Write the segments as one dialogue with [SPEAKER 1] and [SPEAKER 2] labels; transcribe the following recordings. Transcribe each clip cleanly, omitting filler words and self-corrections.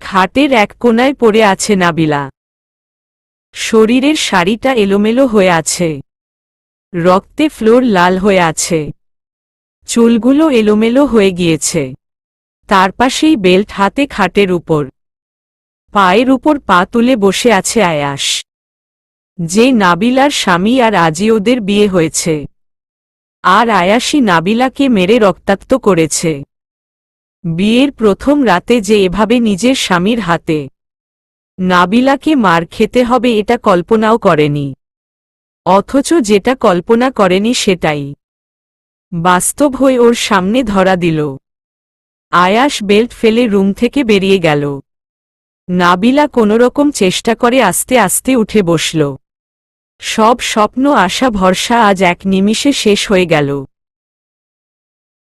[SPEAKER 1] খাটের এক কোণায় পড়ে আছে নাবিলা। শরীরের শাড়িটা এলোমেলো হয়ে আছে, রক্তে ফ্লোর লাল হয়ে আছে, চুলগুলো এলোমেলো হয়ে গিয়েছে। তার পাশেই বেল্ট হাতে খাটের উপর, পায়ের উপর পা তুলে বসে আছে আয়াস, যে নাবিলার স্বামী আর আজই ওদের বিয়ে হয়েছে। আর আয়াসই নাবিলাকে মেরে রক্তাক্ত করেছে। বিয়ের প্রথম রাতে যে এভাবে নিজের স্বামীর হাতে নাবিলাকে মার খেতে হবে এটা কল্পনাও করেনি। অথচ যেটা কল্পনা করেনি সেটাই বাস্তব হয়ে ওর সামনে ধরা দিল। আয়াস বেল্ট ফেলে রুম থেকে বেরিয়ে গেল। নাবিলা কোনোরকম চেষ্টা করে আস্তে আস্তে উঠে বসল। সব স্বপ্ন আশা ভরসা আজ এক নিমিষে শেষ হয়ে গেল।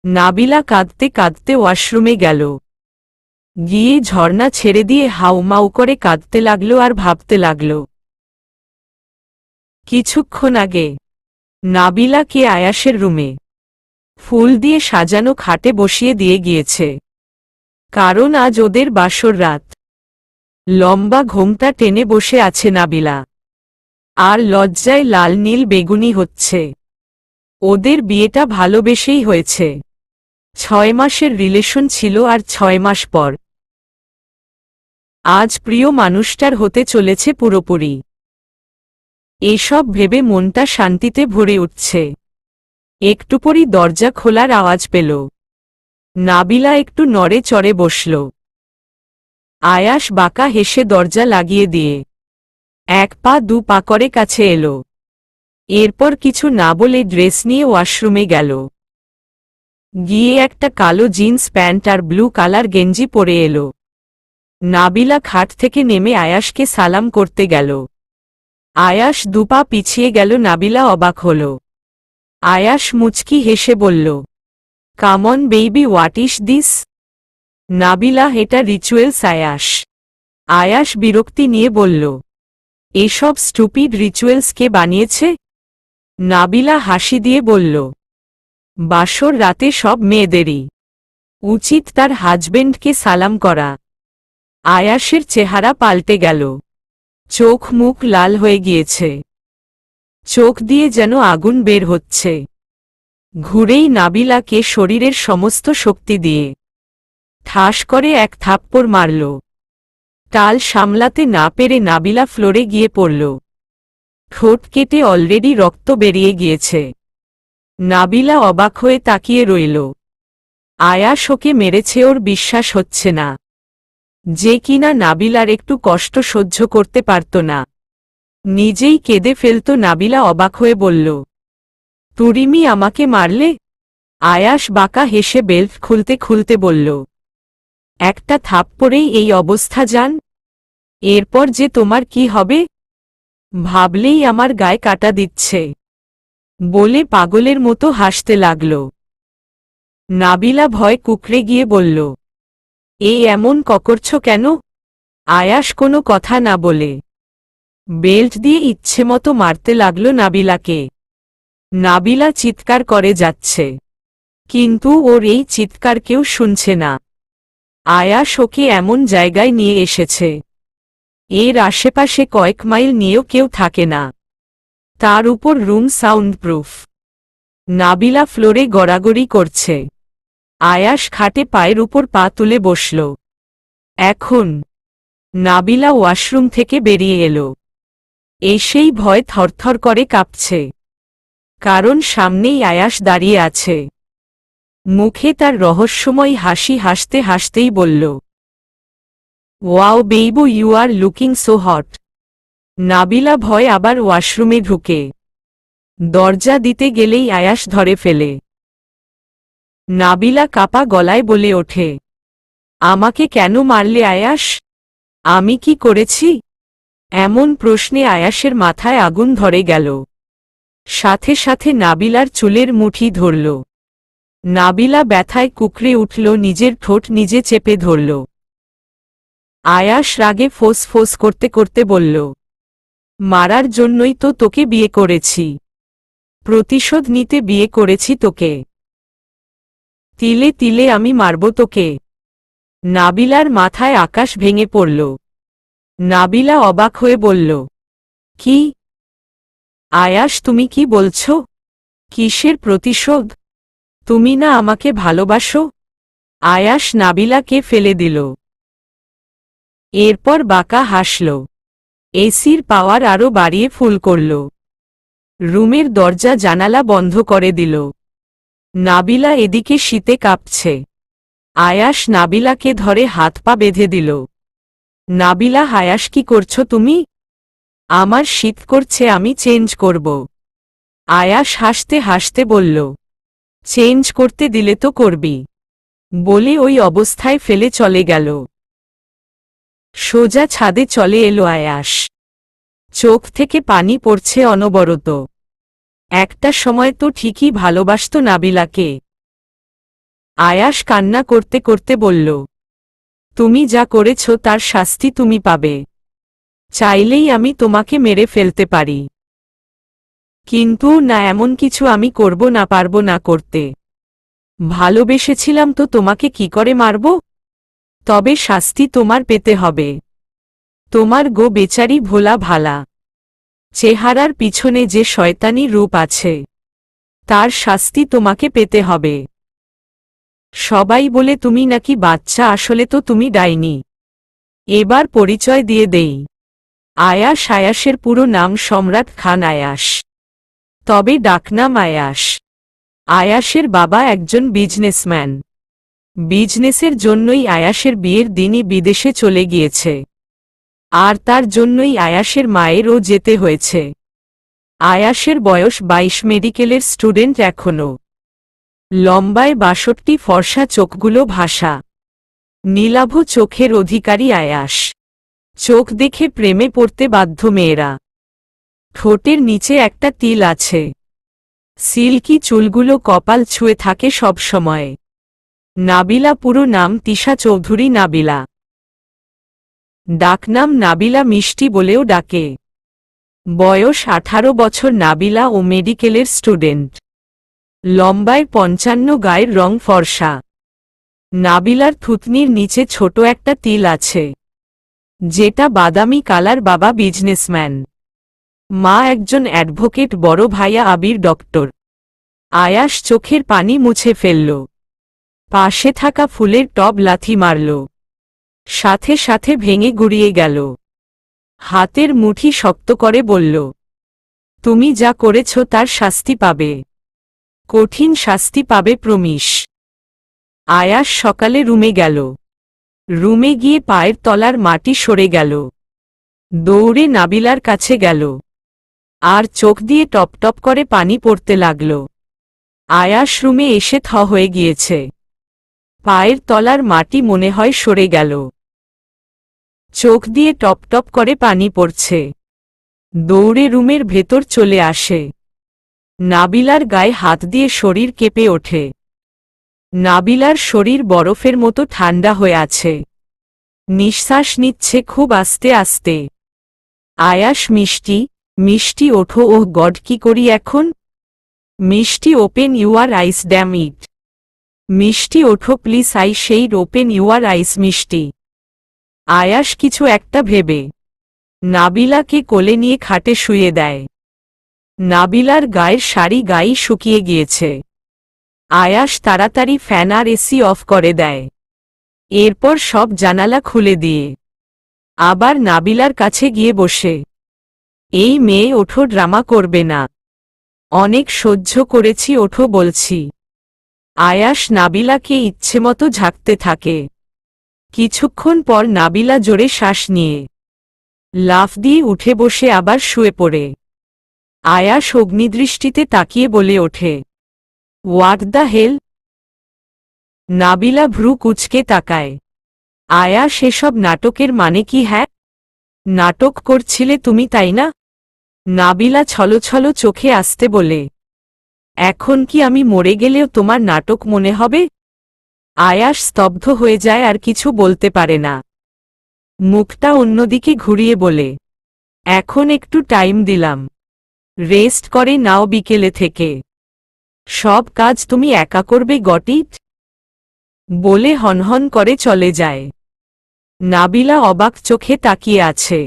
[SPEAKER 1] নাবিলা কাঁদতে কাঁদতে ওয়াশরুমে গেল। গিয়ে ঝর্ণা ছেড়ে দিয়ে হাউমাউ করে কাঁদতে লাগল আর ভাবতে লাগল। কিছুক্ষণ আগে নাবিলাকে আয়াসের রুমে ফুল দিয়ে সাজানো খাটে বসিয়ে দিয়ে গিয়েছে, কারণ আজ ওদের বাসর রাত। লম্বা ঘোমটা টেনে বসে আছে নাবিলা, আর লজ্জায় লাল নীল বেগুনি হচ্ছে। ওদের বিয়েটা ভালোবেসেই হয়েছে। 6 মাসের রিলেশন ছিল, আর 6 মাস পর আজ প্রিয় মানুষটার হতে চলেছে পুরোপুরি। এসব ভেবে মনটা শান্তিতে ভরে উঠছে। একটু পরই দরজা খোলার আওয়াজ পেল। নাবিলা একটু নড়ে চড়ে বসল। আয়াস বাঁকা হেসে দরজা লাগিয়ে দিয়ে 1 পা 2 পা করে কাছে এলো। এরপর কিছু না বলে ড্রেস নিয়ে ওয়াশরুমে গেল। গিয়ে একটা কালো জিন্স প্যান্ট আর ব্লু কালার গেঞ্জি পরে এলো। নাবিলা খাট থেকে নেমে আয়াসকে সালাম করতে গেল। আয়াস 2 পা পিছিয়ে গেল। নাবিলা অবাক হল। আয়াস মুচকি হেসে বলল, come on baby, what is this? Nabila, এটা রিচুয়ালস আয়াস। আয়াস বিরক্তি নিয়ে বলল, এসব স্টুপিড রিচুয়ালস কে বানিয়েছে? নাবিলা হাসি দিয়ে বলল, বাসর রাতে সব মেয়েদেরই উচিত তার হাজবেন্ডকে সালাম করা। আয়াসের চেহারা পাল্টে গেল। চোখ মুখ লাল হয়ে গিয়েছে, চোখ দিয়ে যেন আগুন বের হচ্ছে। ঘুরেই নাবিলাকে শরীরের সমস্ত শক্তি দিয়ে ঠাস করে এক থাপ্পড় মারল। টাল সামলাতে না পেরে নাবিলা ফ্লোরে গিয়ে পড়ল। ঠোঁট কেটে অলরেডি রক্ত বেরিয়ে গিয়েছে। নাবিলা অবাক হয়ে তাকিয়ে রইল। আয়াস ওকে মেরেছে, ওর বিশ্বাস হচ্ছে না যে কিনা নাবিলার একটু কষ্ট সহ্য করতে পারত না। নিজেই কেঁদে ফেলত। নাবিলা অবাক হয়ে বলল, তুরিমি আমাকে মারলে? আয়াস বাঁকা হেসে বেল্ট খুলতে খুলতে বলল, একটা থাপ্পড়েই এই অবস্থা জান? এরপর যে তোমার কি হবে ভাবলেই আমার গায়ে কাটা দিচ্ছে, বলে পাগলের মতো হাসতে লাগল। নাবিলা ভয় কুকড়ে গিয়ে বলল, এই এমন করছো কেন? আয়াস কোনো কথা না বলে বেল্ট দিয়ে ইচ্ছেমতো মারতে লাগল নাবিলাকে। নাবিলা চিৎকার করে যাচ্ছে, কিন্তু ওর এই চিৎকার কেউ শুনছে না। আয়াস ওকে এমন জায়গায় নিয়ে এসেছে, এর আশেপাশে কয়েক মাইল নিয়েও কেউ থাকে না। তার উপর রুম সাউন্ড প্রুফ। নাবিলা ফ্লোরে গড়াগড়ি করছে। আয়াস খাটে পায়ের উপর পা তুলে বসল। এখন নাবিলা ওয়াশরুম থেকে বেরিয়ে এলো। এসেই ভয় থরথর করে কাঁপছে, কারণ সামনেই আয়াস দাঁড়িয়ে আছে। মুখে তার রহস্যময় হাসি হাসতে হাসতেই বলল, wow baby, you are looking so hot. Nabila ভয় আবার ওয়াশরুমে ঢুকে দরজা দিতে গেলেই আয়াস ধরে ফেলে। নাবিলা কাপা গলায় বলে ওঠে, আমাকে কেন মারলে আয়াস? আমি কি করেছি? এমন প্রশ্নে আয়াসের মাথায় আগুন ধরে গেল। সাথে সাথে নাবিলার চুলের মুঠি ধরল। নাবিলা ব্যথায় কুকড়ে উঠল, নিজের ঠোঁট নিজে চেপে ধরল। আয়াস রাগে ফোঁস ফোঁস করতে করতে বলল, মারার জন্যই তো তোকে বিয়ে করেছি, প্রতিশোধ নিতে বিয়ে করেছি তোকে। তিলে তিলে আমি মারব তোকে। নাবিলার মাথায় আকাশ ভেঙে পড়ল। নাবিলা অবাক হয়ে বলল, কি? আয়াস, তুমি কি বলছ? কিসের প্রতিশোধ? তুমি না আমাকে ভালোবাসো? আয়াস নাবিলাকে ফেলে দিল। এরপর বাঁকা হাসল। এসির পাওয়ার আরও বাড়িয়ে ফুল করল। রুমের দরজা জানালা বন্ধ করে দিল। নাবিলা এদিকে শীতে কাঁপছে। আয়াস নাবিলাকে ধরে হাত পা বেঁধে দিল। নাবিলা, আয়াস, কি করছো তুমি? আমার শীত করছে, আমি চেঞ্জ করব। আয়াস হাসতে হাসতে বলল, চেঞ্জ করতে দিলে তো করবি, বলে ওই অবস্থায় ফেলে চলে গেল। সোজা ছাদে চলে এলো আয়াস। চোখ থেকে পানি পড়ছে অনবরত। একটা সময় তো ঠিকই ভালোবাসত নাবিলাকে। আয়াস কান্না করতে করতে বলল, তুমি যা করেছ তার শাস্তি তুমি পাবে। চাইলেই আমি তোমাকে মেরে ফেলতে পারি, কিন্তু না, এমন কিছু আমি করব না, পারবো না করতে। ভালোবেসেছিলাম তো তোমাকে কি করে মারব? তবে শাস্তি তোমার পেতে হবে। তোমার গো বেচারি ভোলা ভালা চেহারার পিছনে যে শয়তানি রূপ আছে, তার শাস্তি তোমাকে পেতে হবে। সবাই বলে তুমি নাকি বাচ্চা, আসলে তো তুমি ডাইনি। এবার পরিচয় দিয়ে দেই। আয়াস। আয়াসের পুরো নাম সম্রাট খান আয়াস, তবে ডাকনাম আয়াস। আয়াসের বাবা একজন বিজনেসম্যান। বিজনেসের জন্যই আয়াসের বিয়ের দিনই বিদেশে চলে গিয়েছে, আর তার জন্যই আয়াসের মায়েরও যেতে হয়েছে। আয়াসের বয়স 22, মেডিকেলের স্টুডেন্ট এখনও। লম্বায় 62, ফর্সা চোখগুলো ভাসা। নীলাভ চোখের অধিকারী আয়াস। চোখ দেখে প্রেমে পড়তে বাধ্য মেয়েরা। ঠোঁটের নিচে একটা তিল আছে। সিল্কি চুলগুলো কপাল ছুঁয়ে থাকে সব সময়। নাবিলা। পুরো নাম তিশা চৌধুরী নাবিলা। ডাকনাম নাবিলা, মিষ্টি বলেও ডাকে। বয়স 18 বছর। নাবিলা ও মেডিকেলের স্টুডেন্ট। লম্বায় 55, গায়ের রং ফর্সা। নাবিলার থুতনির নিচে ছোট একটা তিল আছে, যেটা বাদামি কালার। বাবা বিজনেসম্যান, মা একজন অ্যাডভোকেট, বড় ভাইয়া আবির ডক্টর। আয়াস চোখের পানি মুছে ফেলল। পাশে থাকা ফুলের টব লাথি মারল, সাথে সাথে ভেঙে গুড়িয়ে গেল। হাতের মুঠি শক্ত করে বলল, তুমি যা করেছ তার শাস্তি পাবে, কঠিন শাস্তি পাবে, প্রমিস। আয়াস সকালে রুমে গেল। রুমে গিয়ে পায়ের তলার মাটি সরে গেল। দৌড়ে নাবিলার কাছে গেল, আর চোখ দিয়ে টপ টপ করে পানি পড়তে লাগল। আয়াস রুমে এসে থ হয়ে গিয়েছে। পায়ের তলার মাটি মনে হয় সরে গেল। চোখ দিয়ে টপ টপ করে পানি পড়ছে। দৌড়ে রুমের ভেতর চলে আসে। নাবিলার গায়ে হাত দিয়ে শরীর কেঁপে ওঠে। নাবিলার শরীর বরফের মতো ঠান্ডা হয়ে আছে। নিঃশ্বাস নিচ্ছে খুব আস্তে আস্তে। আয়াস, মিষ্টি, মিষ্টি ওঠো। ওহ গড, কি করি এখন? মিষ্টি, open your eyes, damn it. মিষ্টি ওঠো please, I said open your eyes. মিষ্টি। আয়াস কিছু একটা ভেবে নাবিলাকে কোলে নিয়ে খাটে শুয়ে দেয়। নাবিলার গায়ের শাড়ি গায়ে শুকিয়ে গিয়েছে। আয়াস তাড়াতাড়ি ফ্যান আর এসি অফ করে দেয়। এরপর সব জানালা খুলে দিয়ে আবার নাবিলার কাছে গিয়ে বসে, এই মেয়ে, ওঠো, ড্রামা করবে না, অনেক সহ্য করেছি, ওঠো বলছি। আয়াস নাবিলাকে ইচ্ছেমতো ঝাঁকতে থাকে। কিছুক্ষণ পর নাবিলা জোরে শ্বাস নিয়ে লাফ দিয়ে উঠে বসে আবার শুয়ে পড়ে। আয়াস অগ্নিদৃষ্টিতে তাকিয়ে বলে ওঠে, হোয়াট দ্য হেল? নাবিলা ভ্রু কুঁচকে তাকায়। আয়াস, এসব নাটকের মানে কি? হ্যাঁ, নাটক করছিলে তুমি, তাই না? নাবিলা ছলছল চোখে আসতে বলে, এখন কি আমি মরে গেলেও তোমার নাটক মনে হবে? আয়াস স্তব্ধ হয়ে যায়, আর কিছু বলতে পারে না। মুখটা অন্যদিকে ঘুরিয়ে বলে, এখন একটু টাইম দিলাম, রেস্ট করে নাও, বিকেলে থেকে সব কাজ তুমি একা করবে, গট ইট? বলে হনহন করে চলে যায়। নাবিলা অবাক চোখে তাকিয়ে আছে।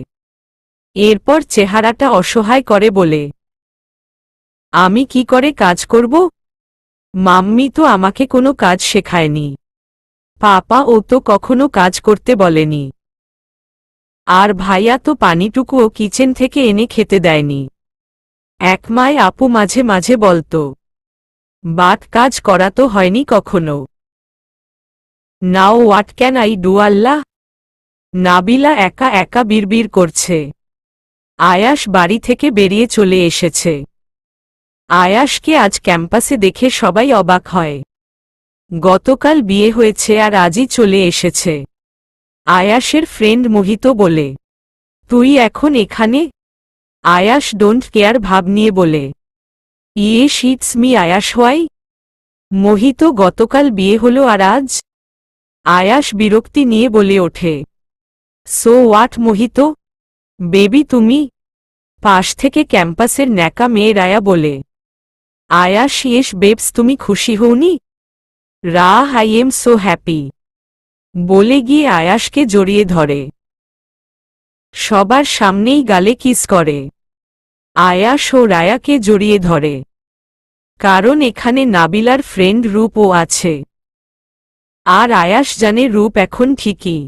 [SPEAKER 1] এরপর চেহারাটা অসহায় করে বলে, আমি কি করে কাজ করব? মাম্মি তো আমাকে কোনো কাজ শেখায়নি। পাপা ও তো কখনো কাজ করতে বলেনি। আর ভাইয়া তো পানিটুকুও কিচেন থেকে এনে খেতে দেয়নি। একমায় আপু মাঝে মাঝে বলতো, বাট কাজ করা তো হয়নি কখনো। Now what can I do আল্লাহ? নাবিলা একা একা বিড়বিড় করছে। আয়াস বাড়ি থেকে বেরিয়ে চলে এসেছে। আয়াসকে আজ ক্যাম্পাসে দেখে সবাই অবাক হয়। গতকাল বিয়ে হয়েছে আর আজই চলে এসেছে। আয়াসের ফ্রেন্ড মোহিত বলে, তুই এখন এখানে? আয়াস ডোন্ট কেয়ার ভাব নিয়ে বলে, ইয়েস ইটস মি আয়াস হোয়াই? মোহিত গতকাল বিয়ে হলো আর আজ? আয়াস বিরক্তি নিয়ে বলে ওঠে, সো হোয়াট মোহিত? বেবি তুমি? পাশ থেকে ক্যাম্পাসের ন্যাকা মেয়ে রায়া বলে, আয়াস ইয়েস বেবস তুমি খুশি হওনি? রাহ আই এম সো হ্যাপি বলে গিয়ে আয়াসকে জড়িয়ে ধরে। সবার সামনেই গালে কিস করে। আয়াস ও রায়াকে জড়িয়ে ধরে, কারণ এখানে নাবিলার ফ্রেন্ড রূপও আছে। আর আয়াস জানে রূপ এখন ঠিকই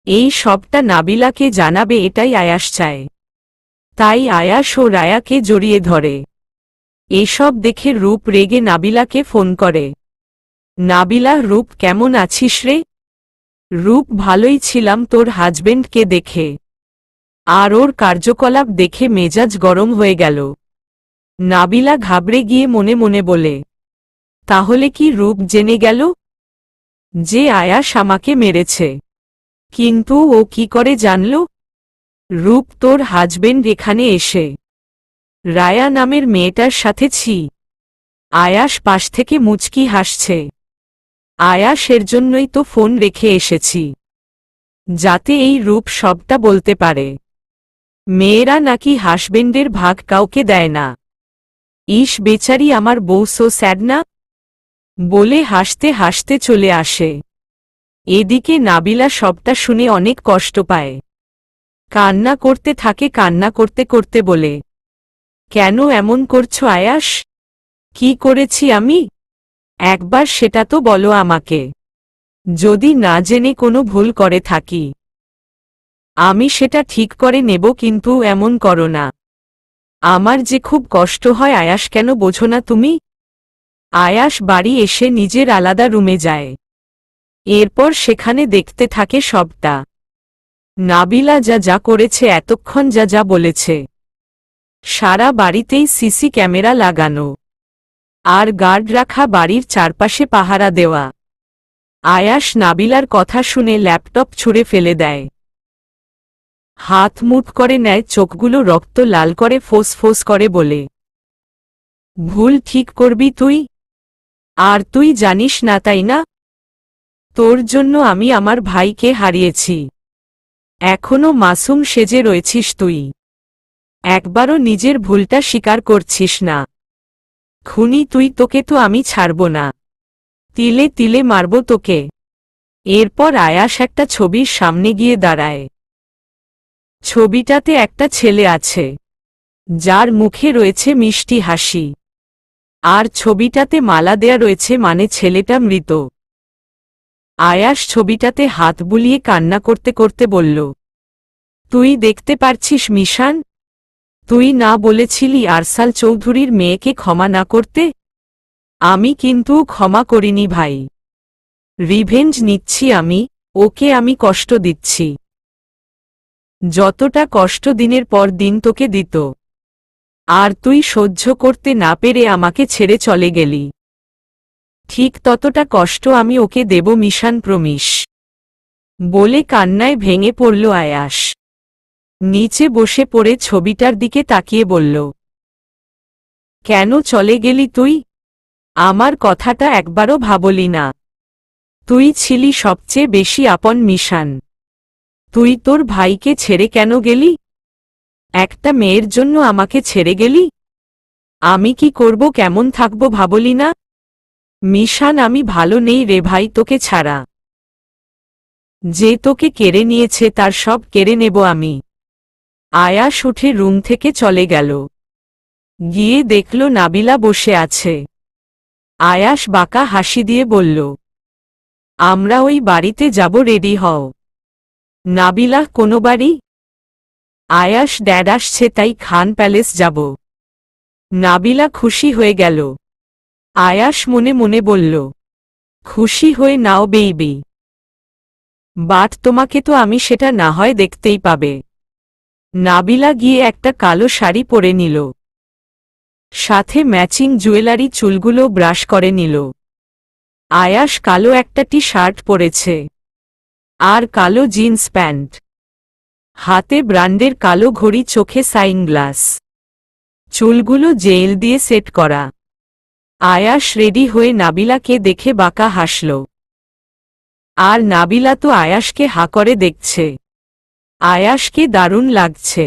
[SPEAKER 1] এই সবটা নাবিলাকে জানাবে, এটাই আয়াস চায়। তাই আয়াস ও রায়াকে জড়িয়ে ধরে। এসব দেখে রূপ রেগে নাবিলাকে ফোন করে, নাবিলা, রূপ কেমন আছিস রে? রূপ, ভালোই ছিলাম তোর হাজবেন্ডকে দেখে। আর ওর কার্যকলাপ দেখে মেজাজ গরম হয়ে গেল। নাবিলা ঘাবড়ে গিয়ে মনে মনে বলে, তাহলে কি রূপ জেনে গেল যে আয়াস আমাকে মেরেছে? কিন্তু ও কি করে জানল? রূপ, তোর হাজবেন্ড এখানে এসে রায়া নামের মেয়েটার সাথে ছি। আয়াস পাশ থেকে মুচকি হাসছে। আয়াসের জন্যই তো ফোন রেখে এসেছি, যাতে এই রূপ সবটা বলতে পারে। মেয়েরা নাকি হাজবেন্ডের ভাগ কাউকে দেয় না। ইস বেচারি আমার বউ, সো স্যাড না? বলে হাসতে হাসতে চলে আসে। এদিকে নাবিলা সবটা শুনে অনেক কষ্ট পায়। কান্না করতে থাকে, কান্না করতে করতে বলে, কেন এমন করছো আয়াস? কি করেছি আমি? একবার সেটা তো বলো আমাকে। যদি না জেনে কোনো ভুল করে থাকি, আমি সেটা ঠিক করে নেব, কিন্তু এমন করো না। আমার যে খুব কষ্ট হয় আয়াস, কেন বোঝো না তুমি? আয়াস বাড়ি এসে নিজের আলাদা রুমে যায়। এরপর সেখানে দেখতে থাকে সবটা। নাবিলা যা যা করেছে, এতক্ষণ যা যা বলেছে। সারা বাড়িতেই সিসি ক্যামেরা লাগানো, আর গার্ড রাখা, বাড়ির চারপাশে পাহারা দেওয়া। আয়াস নাবিলার কথা শুনে ল্যাপটপ ছুঁড়ে ফেলে দেয়। হাত মুঠ করে নেয়, চোখগুলো রক্ত লাল করে ফোঁস ফোঁস করে বলে, ভুল ঠিক করবি তুই? আর তুই জানিস না তাই না? তোর জন্য আমি আমার ভাইকে হারিয়েছি। এখনো মাসুম সেজে রয়েছিস তুই। একবারও নিজের ভুলটা স্বীকার করছিস না। খুনি তুই, তোকে তো আমি ছাড়ব না। তিলে তিলে মারব তোকে। এরপর আয়াস একটা ছবির সামনে গিয়ে দাঁড়ায়। ছবিটাতে একটা ছেলে আছে, যার মুখে রয়েছে মিষ্টি হাসি। আর ছবিটাতে মালা দেয়া রয়েছে, মানে ছেলেটা মৃত। আয়াস ছবিটাতে হাত বুলিয়ে কান্না করতে করতে বলল, তুই দেখতে পারছিস মিশান? তুই না বলেছিলি আরসাল চৌধুরীর মেয়েকে ক্ষমা না করতে? আমি কিন্তু ক্ষমা করিনি ভাই। রিভেঞ্জ নিচ্ছি আমি। ওকে আমি কষ্ট দিচ্ছি, যতটা কষ্ট দিনের পর দিন তোকে দিত। আর তুই সহ্য করতে না পেরে আমাকে ছেড়ে চলে গেলি। ঠিক ততটা কষ্ট আমি ওকে দেব মিশান, প্রমিস। বলে কান্নায় ভেঙে পড়ল আয়াস। নিচে বসে পড়ে ছবিটার দিকে তাকিয়ে বলল, কেন চলে গেলি তুই? আমার কথাটা একবারও ভাবলি না? তুই ছিলি সবচেয়ে বেশি আপন মিশান। তুই তোর ভাইকে ছেড়ে কেন গেলি? একটা মেয়ের জন্য আমাকে ছেড়ে গেলি? আমি কি করব, কেমন থাকব ভাবলি না? মিশান, আমি ভালো নেই রে ভাই তোকে ছাড়া। যে তোকে কেড়ে নিয়েছে তার সব কেড়ে নেব আমি। আয়াস উঠে রুম থেকে চলে গেল। গিয়ে দেখল নাবিলা বসে আছে। আয়াস বাঁকা হাসি দিয়ে বলল, আমরা ওই বাড়িতে যাব, রেডি হও। নাবিলা, কোনো বাড়ি? আয়াস, ড্যাড আসছে তাই খান প্যালেস যাব। নাবিলা খুশি হয়ে গেল। আয়াস মনে মনে বলল, খুশি হয়ে নাও বেইবি, বাট তোমাকে তো আমি সেটা না হয় দেখতেই পাবে। নাবিলা গিয়ে একটা কালো শাড়ি পরে নিল, সাথে ম্যাচিং জুয়েলারি, চুলগুলো ব্রাশ করে নিল। আয়াস কালো একটা টি শার্ট পরেছে আর কালো জিন্স প্যান্ট, হাতে ব্র্যান্ডের কালো ঘড়ি, চোখে সাইনগ্লাস, চুলগুলো জেল দিয়ে সেট করা। আয়াস রেডি হয়ে নাবিলাকে দেখে বাঁকা হাসল। আর নাবিলা তো আয়াসকে হা করে দেখছে। আয়াসকে দারুণ লাগছে।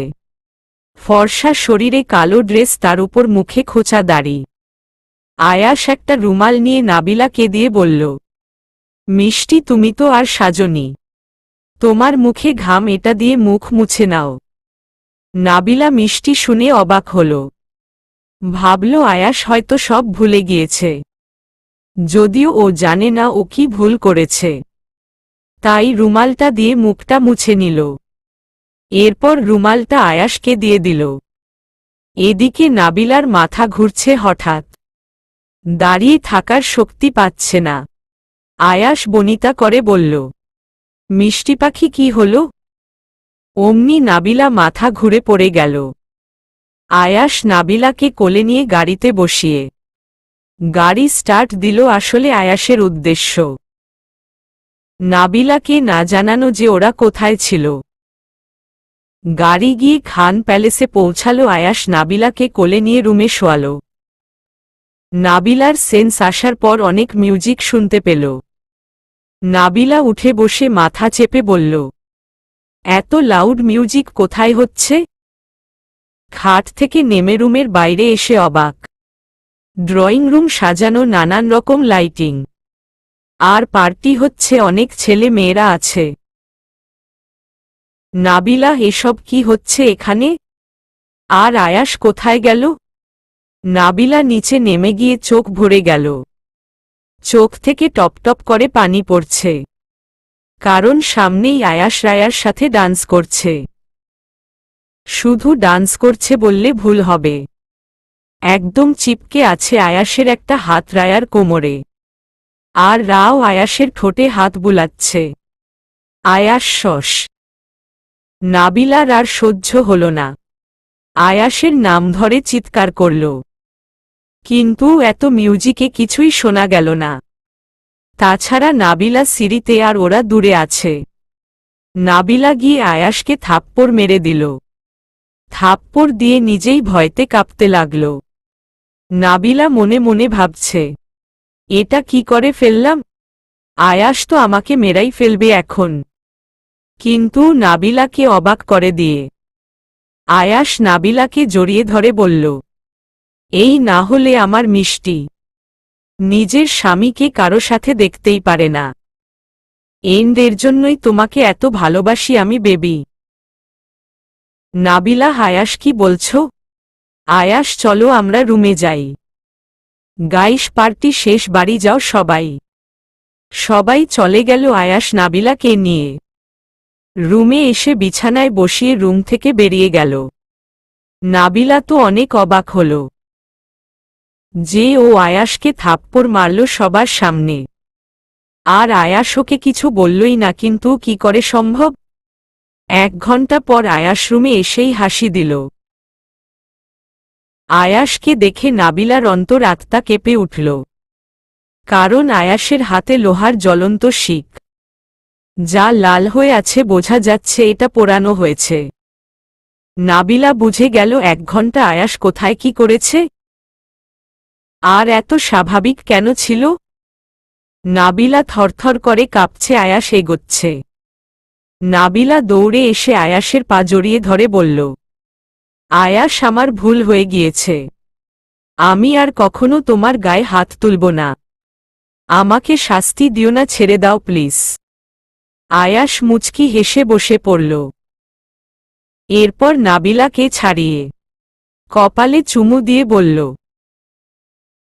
[SPEAKER 1] ফর্সা শরীরে কালো ড্রেস, তার উপর মুখে খোঁচা দাড়ি। আয়াস একটা রুমাল নিয়ে নাবিলাকে দিয়ে বলল, মিষ্টি, তুমি তো আর সাজনি, তোমার মুখে ঘাম, এটা দিয়ে মুখ মুছে নাও। নাবিলা মিষ্টি শুনে অবাক হল। ভাবল আয়াস হয়তো সব ভুলে গিয়েছে, যদিও ও জানে না ও কি ভুল করেছে। তাই রুমালটা দিয়ে মুখটা মুছে নিল। এরপর রুমালটা আয়াসকে দিয়ে দিল। এদিকে নাবিলার মাথা ঘুরছে হঠাৎ, দাঁড়িয়ে থাকার শক্তি পাচ্ছে না। আয়াস বনিতা করে বলল, মিষ্টি পাখি, কি হল? অমনি নাবিলা মাথা ঘুরে পড়ে গেল। আয়াস নাবিলাকে কোলে নিয়ে গাড়িতে বসিয়ে গাড়ি স্টার্ট দিল। আসলে আয়াসের উদ্দেশ্য নাবিলাকে না জানানো যে ওরা কোথায় ছিল। গাড়ি গিয়ে খান প্যালেসে পৌঁছালো। আয়াস নাবিলাকে কোলে নিয়ে রুমে শোয়াল। নাবিলার সেন্স আসার পর অনেক মিউজিক শুনতে পেল। নাবিলা উঠে বসে মাথা চেপে বলল, এত লাউড মিউজিক কোথায় হচ্ছে? খাট থেকে নেমে রুমের বাইরে এসে অবাক। ড্রয়িং রুম সাজানো, নানান রকম লাইটিং, আর পার্টি হচ্ছে, অনেক ছেলে মেয়েরা আছে। নাবিলা, এসব কি হচ্ছে এখানে? আর আয়াস কোথায় গেল? নাবিলা নিচে নেমে গিয়ে চোখ ভরে গেল। চোখ থেকে টপটপ করে পানি পড়ছে, কারণ সামনেই আয়াস রায়ার সাথে ডান্স করছে। শুধু ডান্স করছে বললে ভুল হবে, একদম চিপকে আছে আয়াসের একটা হাত রায়ার কোমরে, আর রাও আয়াসের ঠোঁটে হাত বুলাচ্ছে। আয়াস শস। নাবিলার আর সহ্য হল না, আয়াসের নাম ধরে চিৎকার করল। কিন্তু এত মিউজিকে কিছুই শোনা গেল না। তাছাড়া নাবিলা সিঁড়িতে আর ওরা দূরে আছে। নাবিলা গিয়ে আয়াসকে থাপ্পড় মেরে দিল। থাপ্পড় দিয়ে নিজেই ভয়তে কাঁপতে লাগল। নাবিলা মনে মনে ভাবছে, এটা কি করে ফেললাম? আয়াস তো আমাকে মেরাই ফেলবে এখন। কিন্তু নাবিলাকে অবাক করে দিয়ে আয়াস নাবিলাকে জড়িয়ে ধরে বলল, এই না হলে আমার মিষ্টি নিজের স্বামীকে কারো সাথে দেখতেই পারে না। এর জন্যই তোমাকে এত ভালোবাসি আমি বেবি। নাবিলা, আয়াস কি বলছো? আয়াস, চলো আমরা রুমে যাই। গাইস, পার্টি শেষ, বাড়ি যাও সবাই। সবাই চলে গেল আয়াস নাবিলাকে নিয়ে। রুমে এসে বিছানায় বসিয়ে রুম থেকে বেরিয়ে গেল। নাবিলা তো অনেক অবাক হল যে ও আয়াসকে থাপ্পড় মারল সবার সামনে, আর আয়াস ওকে কিছু বললই না। কিন্তু কি করে সম্ভব? 1 ঘন্টা পর আয়াস রুমে এসেই হাসি দিল। আয়াসকে দেখে নাবিলার অন্তর আত্মা কেঁপে উঠল, কারণ আয়াসের হাতে লোহার জ্বলন্ত শিক, যা লাল হয়ে আছে, বোঝা যাচ্ছে এটা পোড়ানো হয়েছে। নাবিলা বুঝে গেল 1 ঘন্টা আয়াস কোথায় কি করেছে, আর এত স্বাভাবিক কেন ছিল। নাবিলা থরথর করে কাঁপছে। আয়াস এগোচ্ছে। নাবিলা দৌড়ে এসে আয়াসের পা জড়িয়ে ধরে বলল, আয়াস, আমার ভুল হয়ে গিয়েছে, আমি আর কখনো তোমার গায়ে হাত তুলব না। আমাকে শাস্তি দিও না, ছেড়ে দাও প্লিজ। আয়াস মুচকি হেসে বসে পড়ল। এরপর নাবিলাকে ছাড়িয়ে কপালে চুমু দিয়ে বলল,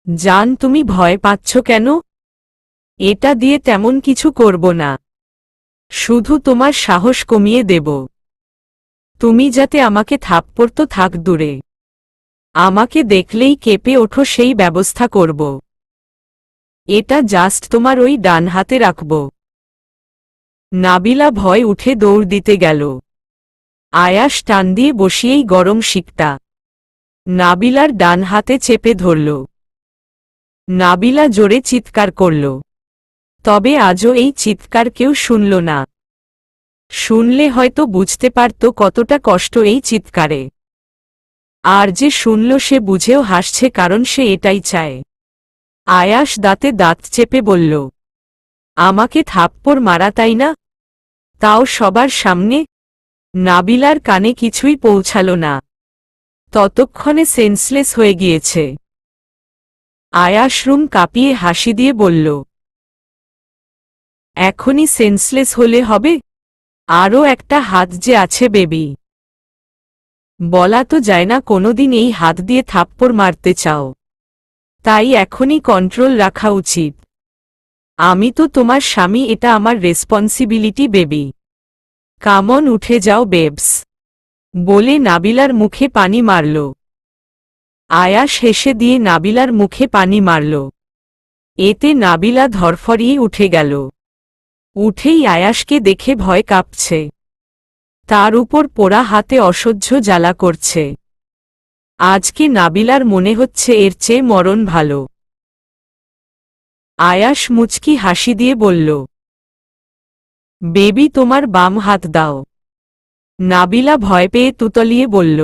[SPEAKER 1] জান তুমি ভয় পাচ্ছ কেন? এটা দিয়ে তেমন কিছু করব না, শুধু তোমার সাহস কমিয়ে দেব। তুমি যাতে আমাকে থাপ্পড় তো থাক দূরে, আমাকে দেখলেই কেঁপে ওঠো সেই ব্যবস্থা করব। এটা জাস্ট তোমার ওই ডান হাতে রাখব। নাবিলা ভয় উঠে দৌড় দিতে গেল। আয়াস টান দিয়ে বসিয়েই গরম শিকটা নাবিলার ডান হাতে চেপে ধরল। নাবিলা জোরে চিৎকার করল, তবে আজও এই চিৎকার কেউ শুনল না। শুনলে হয়তো বুঝতে পারত কতটা কষ্ট এই চিৎকারে। আর যে শুনল সে বুঝেও হাসছে, কারণ সে এটাই চায়। আয়াস দাঁতে দাঁত চেপে বলল, আমাকে থাপ্পড় মারা তাই না? তাও সবার সামনে? নাবিলার কানে কিছুই পৌঁছাল না, ততক্ষণে সেন্সলেস হয়ে গিয়েছে। আয়াস রুম কাঁপিয়ে হাসি দিয়ে বলল, এখনই সেন্সলেস হলে হবে? আরও একটা হাত যে আছে বেবি। বলা তো যায় না কোনোদিন এই হাত দিয়ে থাপ্পড় মারতে চাও, তাই এখনই কন্ট্রোল রাখা উচিত। আমি তো তোমার স্বামী, এটা আমার রেসপন্সিবিলিটি বেবি। কামন উঠে যাও বেবস, বলে নাবিলার মুখে পানি মারল। আয়াস হেসে দিয়ে নাবিলার মুখে পানি মারল। এতে নাবিলা ধরফরিয়ে উঠে গেল। উঠেই আয়াসকে দেখে ভয় কাঁপছে, তার উপর পোড়া হাতে অসহ্য জ্বালা করছে। আজকে নাবিলার মনে হচ্ছে এর চেয়ে মরণ ভালো। আয়াস মুচকি হাসি দিয়ে বলল, বেবি তোমার বাম হাত দাও। নাবিলা ভয় পেয়ে তুতলিয়ে বলল,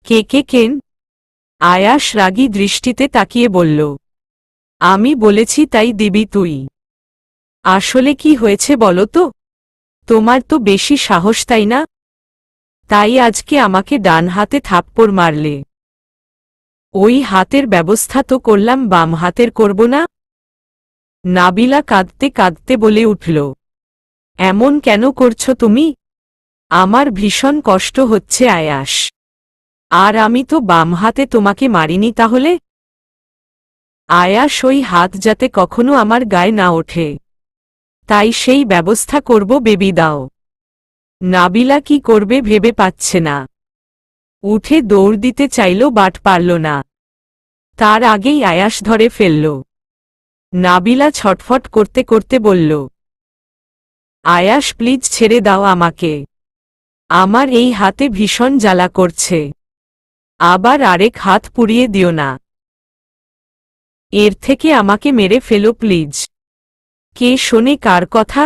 [SPEAKER 1] কে কেন? আয়াস রাগী দৃষ্টিতে তাকিয়ে বলল, আমি বলেছি তাই দিবি তুই। আসলে কি হয়েছে বলো তো? তোমার তো বেশি সাহস তাই না? তাই আজকে আমাকে ডান হাতে থাপ্পড় মারলে। ওই হাতের ব্যবস্থা তো করলাম, বাম হাতের করব না? নাবিলা কাঁদতে কাঁদতে বলে উঠল, এমন কেন করছো তুমি? আমার ভীষণ কষ্ট হচ্ছে আয়াস। আর আমি তো বাম হাতে তোমাকে মারিনি তাহলে? আয়াস ওই হাত যাতে কখনো আমার গায়ে না ওঠে, তাই সেই ব্যবস্থা করব বেবি দাও। নাবিলা কি করবে ভেবে পাচ্ছে না। উঠে দৌড় দিতে চাইল, বাট পারল না। তার আগেই আয়াস ধরে ফেলল। নাবিলা ছটফট করতে করতে বলল, আয়াস প্লিজ ছেড়ে দাও আমাকে, আমার এই হাতে ভীষণ জ্বালা করছে। আবার আরেক হাত পুড়িয়ে দিও না। এর থেকে আমাকে মেরে ফেলো প্লিজ। কে শোনে কার কথা?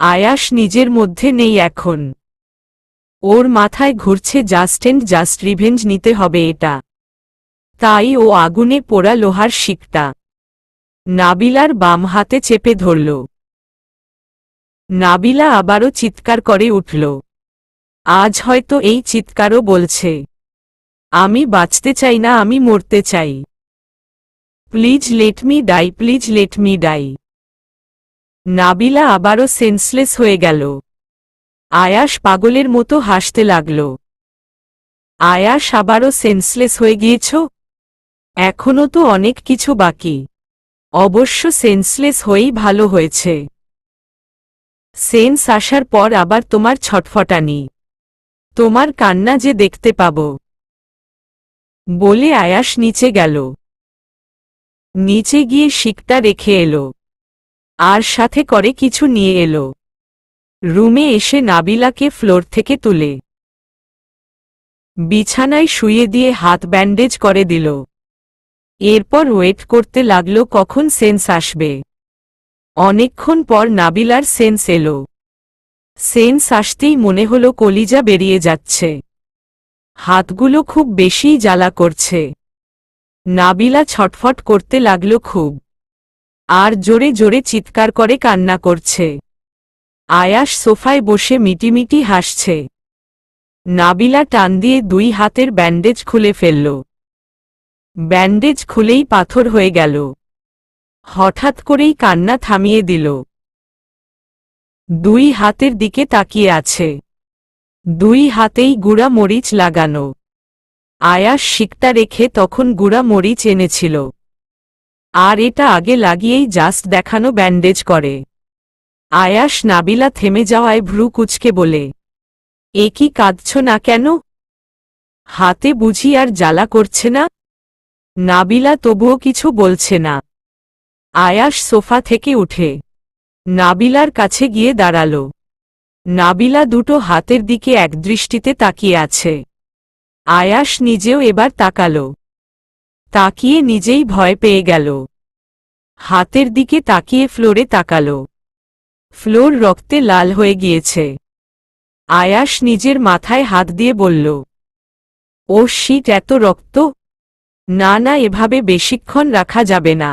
[SPEAKER 1] আয়াস নিজের মধ্যে নেই এখন। ওর মাথায় ঘুরছে জাস্ট এন্ড জাস্ট রিভেঞ্জ নিতে হবে এটা। তাই ও আগুনে পোড়া লোহার শিকটা নাবিলার বাম হাতে চেপে ধরল। নাবিলা আবারও চিৎকার করে উঠল। আজ হয়তো এই চিৎকারও বলছে, আমি বাঁচতে চাই না, আমি মরতে চাই। Please let me die, please let me die. Nabila আবারও সেন্সলেস হয়ে গেল। আয়াস পাগলের মতো হাসতে লাগল। আয়াস আবারও সেন্সলেস হয়ে গিয়েছ? এখনো তো অনেক কিছু বাকি। অবশ্য সেন্সলেস হয়েই ভালো হয়েছে। সেন্স আসার পর আবার তোমার ছটফটানি, তোমার কান্না যে দেখতে পাব। বলে আয়াস নিচে গেল। নিচে গিয়ে শিকটা রেখে এলো, আর সাথে করে কিছু নিয়ে এলো। রুমে এসে নাবিলাকে ফ্লোর থেকে তুলে বিছানায় শুইয়ে দিয়ে হাত ব্যান্ডেজ করে দিল। এরপর ওয়েট করতে লাগলো কখন সেন্স আসবে। অনেকক্ষণ পর নাবিলার সেন্স এলো। সেন্স আসতেই মনে হলো কলিজা বেরিয়ে যাচ্ছে। হাতগুলো খুব বেশিই জ্বালা করছে। নাবিলা ছটফট করতে লাগলো খুব, আর জোরে জোরে চিৎকার করে কান্না করছে। আয়াস সোফায় বসে মিটিমিটি হাসছে। নাবিলা টান দিয়ে দুই হাতের ব্যান্ডেজ খুলে ফেলল। ব্যান্ডেজ খুলেই পাথর হয়ে গেল। হঠাৎ করেই কান্না থামিয়ে দিল। দুই হাতের দিকে তাকিয়ে আছে। দুই হাতেই গুঁড়া মরিচ লাগানো। আয়াস শিকটা রেখে তখন গুঁড়া মরিচ এনেছিল। আর এটা আগে লাগিয়েই জাস্ট দেখানো ব্যান্ডেজ করে। আয়াস নাবিলা থেমে যাওয়ায় ভ্রু কুঁচকে বলে, এ কি কাঁদছ না কেন? হাতে বুঝি আর জ্বালা করছে না? নাবিলা তবুও কিছু বলছে না। আয়াস সোফা থেকে উঠে নাবিলার কাছে গিয়ে দাঁড়াল। নাবিলা দুটো হাতের দিকে একদৃষ্টিতে তাকিয়ে আছে। আয়াস নিজেও এবার তাকাল। তাকিয়ে নিজেই ভয় পেয়ে গেল। হাতের দিকে তাকিয়ে ফ্লোরে তাকাল। ফ্লোর রক্তে লাল হয়ে গিয়েছে। আয়াস নিজের মাথায় হাত দিয়ে বলল, ও শিট, এত রক্ত! না না, এভাবে বেশিক্ষণ রাখা যাবে না,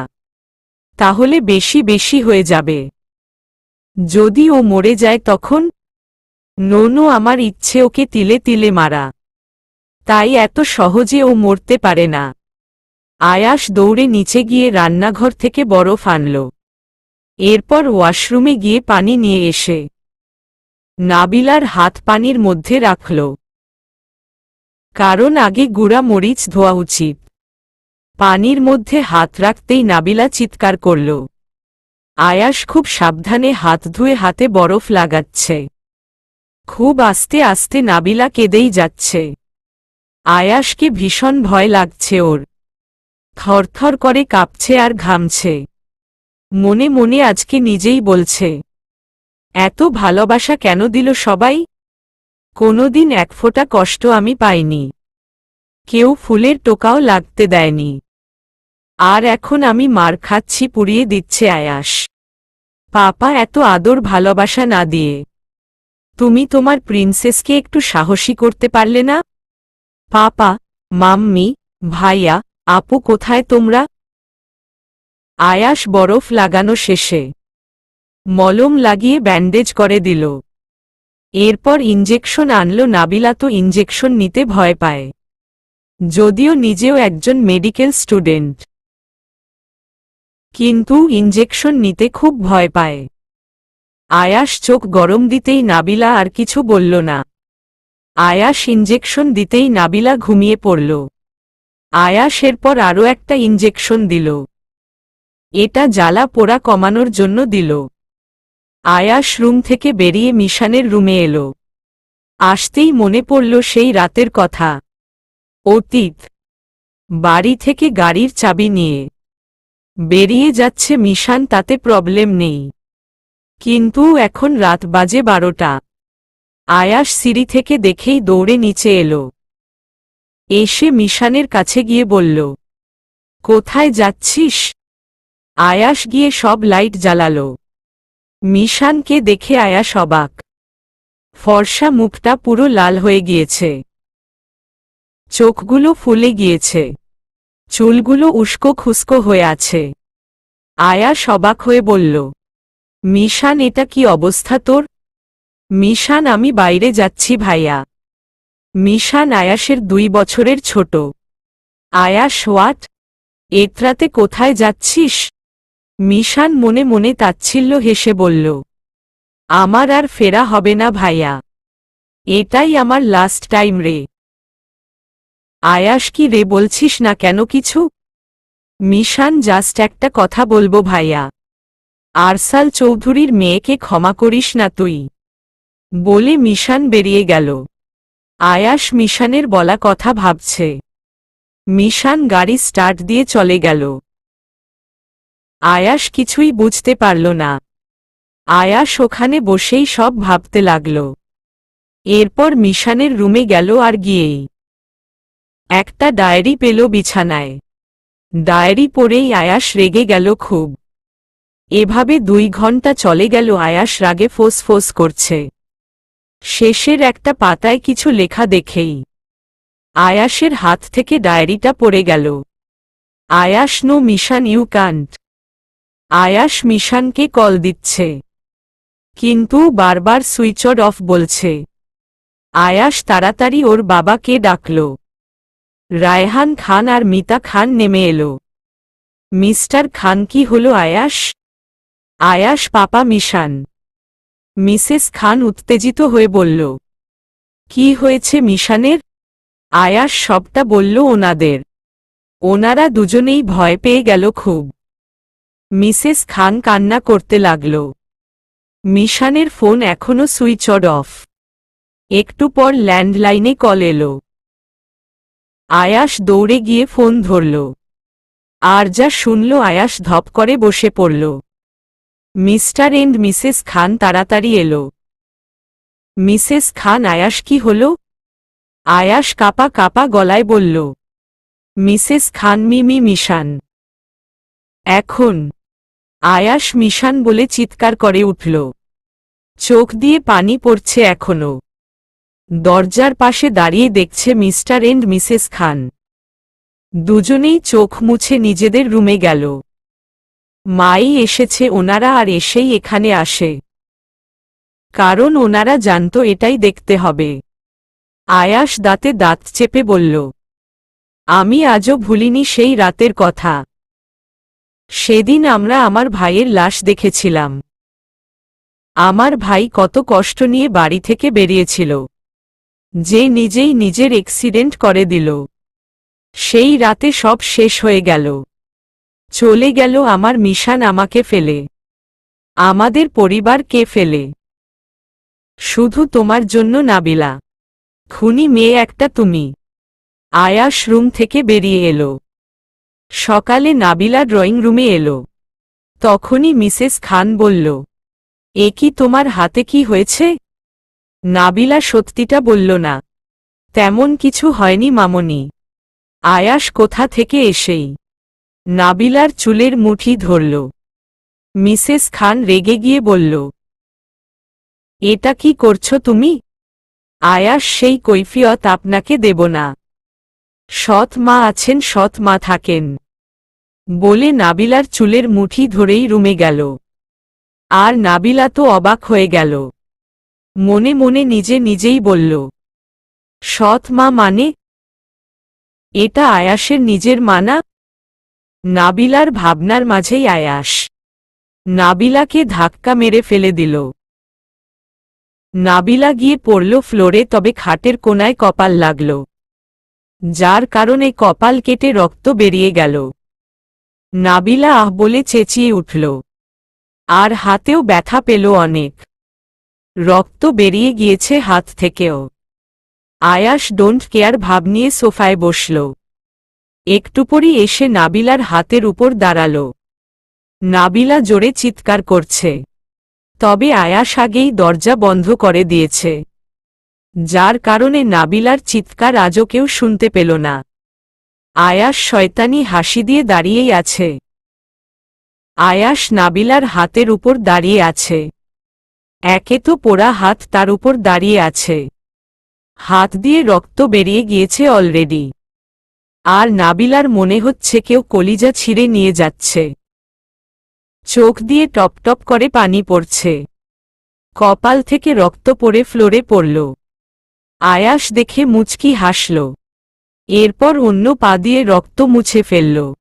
[SPEAKER 1] তাহলে বেশি বেশি হয়ে যাবে। যদি ও মরে যায় তখন? নো, আমার ইচ্ছে ওকে তিলে তিলে মারা। তাই এত সহজে ও মরতে পারে না। আয়াস দৌড়ে নিচে গিয়ে রান্নাঘর থেকে বরফ আনল। এরপর ওয়াশরুমে গিয়ে পানি নিয়ে এসে নাবিলার হাত পানির মধ্যে রাখল। কারণ আগে গুঁড়া মরিচ ধোয়া উচিত। পানির মধ্যে হাত রাখতেই নাবিলা চিৎকার করল। আয়াস খুব সাবধানে হাত ধুয়ে হাতে বরফ লাগাচ্ছে। খুব আস্তে আস্তে নাবিলা কেঁদেই যাচ্ছে। আয়াসকে ভীষণ ভয় লাগছে ওর। থরথর করে কাঁপছে আর ঘামছে। মনে মনে আজকে নিজেই বলছে, এত ভালোবাসা কেন দিল সবাই? কোনোদিন এক ফোঁটা কষ্ট আমি পাইনি। কেউ ফুলের টোকাও লাগতে দেয়নি। আর এখন আমি মার খাচ্ছি, পুড়িয়ে দিচ্ছে আয়াস। পাপা এত আদর ভালোবাসা না দিয়ে তুমি তোমার প্রিন্সেসকে একটু সাহসী করতে পারলে না? পাপা, মাম্মি, ভাইয়া, আপু কোথায় তোমরা? আয়াস বরফ লাগানো শেষে মলম লাগিয়ে ব্যান্ডেজ করে দিল। এরপর ইঞ্জেকশন আনল। নাবিলা তো ইঞ্জেকশন নিতে ভয় পায়, যদিও নিজেও একজন মেডিকেল স্টুডেন্ট, কিন্তু ইঞ্জেকশন নিতে খুব ভয় পায়। আয়াস চোখ গরম দিতেই নাবিলা আর কিছু বলল না। আয়াস ইঞ্জেকশন দিতেই নাবিলা ঘুমিয়ে পড়ল। আয়াস এরপর আরও একটা ইঞ্জেকশন দিল। এটা জ্বালা পোড়া কমানোর জন্য দিল। আয়াস রুম থেকে বেরিয়ে মিশানের রুমে এলো। আসতেই মনে পড়ল সেই রাতের কথা। অতীত। বাড়ি থেকে গাড়ির চাবি নিয়ে বেরিয়ে যাচ্ছে মিশান, তাতে প্রবলেম নেই, কিন্তু এখন রাত বাজে 12টা। আয়াস সিঁড়ি থেকে দেখেই দৌড়ে নিচে এলো। এসে মিশানের কাছে গিয়ে বলল, কোথায় যাচ্ছিস? আয়াস গিয়ে সব লাইট জ্বালালো। মিশানকে দেখে আয়াস অবাক। ফর্সা মুখটা পুরো লাল হয়ে গিয়েছে। চোখগুলো ফুলে গিয়েছে। চুলগুলো উস্কো খুস্কো হয়ে আছে। আয়াস অবাক হয়ে বলল, মিশান, এটা কি অবস্থা তোর? মিশান, আমি বাইরে যাচ্ছি ভাইয়া। মিশান আয়াসের 2 বছরের ছোট। আয়াস, হোয়াট? এতরাতে কোথায় যাচ্ছিস? মিশান মনে মনে তাচ্ছিল্য হেসে বলল, আমার আর ফেরা হবে না ভাইয়া, এটাই আমার লাস্ট টাইম রে। আয়াস, কি রে, বলছিস না কেন কিছু? মিশান, জাস্ট একটা কথা বলবো ভাইয়া, আরসাল চৌধুরীর মেয়েকে ক্ষমা করিস না তুই। বলে মিশান বেরিয়ে গেল। আয়াস মিশানের বলা কথা ভাবছে। মিশান গাড়ি স্টার্ট দিয়ে চলে গেল। আয়াস কিছুই বুঝতে পারল না। আয়াস ওখানে বসেই সব ভাবতে লাগল। এরপর মিশানের রুমে গেল আর গিয়েই একটা ডায়েরি পেল বিছানায়। ডায়েরি পড়েই আয়াস রেগে গেল খুব। এভাবে 2 ঘন্টা চলে গেল। আয়াস রাগে ফোঁস ফোঁস করছে। শেষের একটা পাতায় কিছু লেখা দেখেই আয়াসের হাত থেকে ডায়েরিটা পড়ে গেল। আয়াস, নো মিশান, ইউ কান্ট। আয়াস মিশানকে কল দিচ্ছে, কিন্তু বারবার সুইচ অফ বলছে। আয়াস তাড়াতাড়ি ওর বাবাকে ডাকল। রায়হান খান আর মিতা খান নেমে এলো। মিস্টার খান কি হলো আয়াশ? আয়াশ পাপা মিশান। মিসেস খান উত্তেজিত হয়ে বলল। কি হয়েছে মিশানের? আয়াশ সবটা বলল ওনাদের। ওনারা দুজনেই ভয় পেয়ে গেল খুব। মিসেস খান কান্না করতে লাগল। মিশানের ফোন এখনো সুইচ অফ। একটু পর ল্যান্ডলাইনে কল এলো। আয়াশ দৌড়ে গিয়ে ফোন ধরল। আর যা শুনল আয়াশ ধপ করে বসে পড়ল। মিস্টার এন্ড মিসেস খান তাড়াতাড়ি এলো। মিসেস খান আয়াশ কি হল? আয়াশ কাপা কাপা গলায় বলল। মিসেস খান মিমি মিশান। এখন আয়াশ মিশান বলে চিৎকার করে উঠল। চোখ দিয়ে পানি পড়ছে এখনো। দরজার পাশে দাঁড়িয়ে দেখছে মিস্টার এন্ড মিসেস খান। দুজনেই চোখ মুছে নিজেদের রুমে গেল। মাই এসেছে ওনারা আর এসেই এখানে আসে। কারণ ওনারা জানতো এটাই দেখতে হবে। আয়াশ দাঁতে দাঁত চেপে বলল। আমি আজও ভুলিনি সেই রাতের কথা। সেদিন আমরা আমার ভাইয়ের লাশ দেখেছিলাম। আমার ভাই কত কষ্ট নিয়ে বাড়ি থেকে বেরিয়েছিল। যে নিজেই নিজের অ্যাক্সিডেন্ট করে দিল। সেই রাতে সব শেষ হয়ে গেল। চলে গেল আমার মিশান আমাকে ফেলে। আমাদের পরিবারকে ফেলে। শুধু তোমার জন্য নাবিলা। খুনি মেয়ে একটা তুমি। আয়াশ রুম থেকে বেরিয়ে এলো। সকালে নাবিলা ড্রয়িং রুমে এলো। তখনই মিসেস খান বলল। এ কি তোমার হাতে কি হয়েছে? নাবিলা সত্যিটা বলল না। তেমন কিছু হয়নি মামনি। আয়াশ কোথা থেকে এসেই নাবিলার চুলের মুঠি ধরল। মিসেস খান রেগে গিয়ে বলল। এটা কি করছো তুমি? আয়াশ সেই কৈফিয়ত আপনাকে দেব না। সৎ মা আছেন, সৎ মা থাকেন। বলে নাবিলার চুলের মুঠি ধরেই রুমে গেল। আর নাবিলা তো অবাক হয়ে গেল। মনে মনে নিজে নিজেই বলল। সৎ মা মানে? এটা আয়াশের নিজের মা না? নাবিলার ভাবনার মাঝেই আয়াশ নাবিলাকে ধাক্কা মেরে ফেলে দিল। নাবিলা গিয়ে পড়ল ফ্লোরে, তবে খাটের কোনায় কপাল লাগল। যার কারণে কপাল কেটে রক্ত বেরিয়ে গেল। নাবিলা আহ বলে চেঁচিয়ে উঠল। আর হাতেও ব্যথা পেল অনেক। রক্ত বেরিয়ে গিয়েছে হাত থেকেও। আয়াশ ডোন্ট কেয়ার ভাব নিয়ে সোফায় বসল। একটু পরই এসে নাবিলার হাতের উপর দাঁড়াল। নাবিলা জোরে চিৎকার করছে। তবে আয়াশ আগেই দরজা বন্ধ করে দিয়েছে। যার কারণে নাবিলার চিৎকার আজও কেউ শুনতে পেল না। আয়াশ শয়তানি হাসি দিয়ে দাঁড়িয়েই আছে। আয়াশ নাবিলার হাতের উপর দাঁড়িয়ে আছে। একে তো পোড়া হাত, তার উপর দাঁড়িয়ে আছে। হাত দিয়ে রক্ত বেরিয়ে গিয়েছে অলরেডি। আর নাবিলার মনে হচ্ছে কেউ কলিজা ছিঁড়ে নিয়ে যাচ্ছে। চোখ দিয়ে টপ টপ করে পানি পড়ছে। কপাল থেকে রক্ত পড়ে ফ্লোরে পড়ল। আয়াশ দেখে মুচকি হাসল। এরপর অন্য পা দিয়ে রক্ত মুছে ফেলল।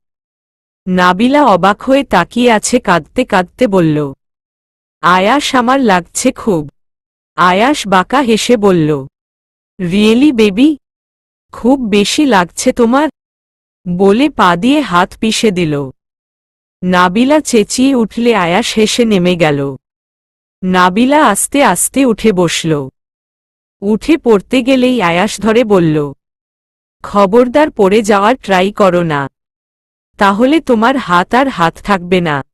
[SPEAKER 1] নাবিলা অবাক হয়ে তাকিয়ে আছে, কাঁদতে কাঁদতে বলল। আয়াশ আমার লাগছে খুব। আয়াশ বাঁকা হেসে বলল। Really baby? খুব বেশি লাগছে তোমার? বলে পা দিয়ে হাত পিষে দিল। নাবিলা চেঁচিয়ে উঠলে আয়াশ হেসে নেমে গেল। নাবিলা আস্তে আস্তে উঠে বসল। উঠে পড়তে গেলেই আয়াশ ধরে বলল। খবরদার পড়ে যাওয়ার ট্রাই করো না, তাহলে তোমার হাত আর হাত থাকবে না।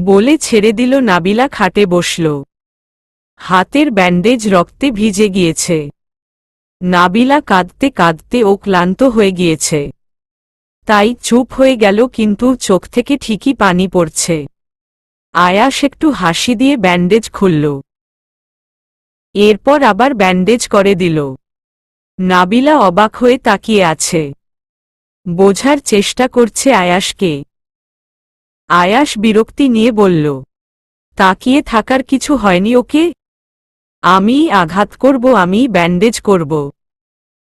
[SPEAKER 1] বলে ছেড়ে দিল। নাবিলা খাটে বসল। হাতের ব্যান্ডেজ রক্তে ভিজে গিয়েছে। নাবিলা কাঁদতে কাঁদতে ও ক্লান্ত হয়ে গিয়েছে। তাই চুপ হয়ে গেল, কিন্তু চোখ থেকে ঠিকই পানি পড়ছে। আয়াশ একটু হাসি দিয়ে ব্যান্ডেজ খুলল। এরপর আবার ব্যান্ডেজ করে দিল। নাবিলা অবাক হয়ে তাকিয়ে আছে। বোঝার চেষ্টা করছে আয়াশকে। আয়াশ বিরক্তি নিয়ে বলল। তাকিয়ে থাকার কিছু হয়নি ওকে। আমিই আঘাত করব, আমিই ব্যান্ডেজ করব।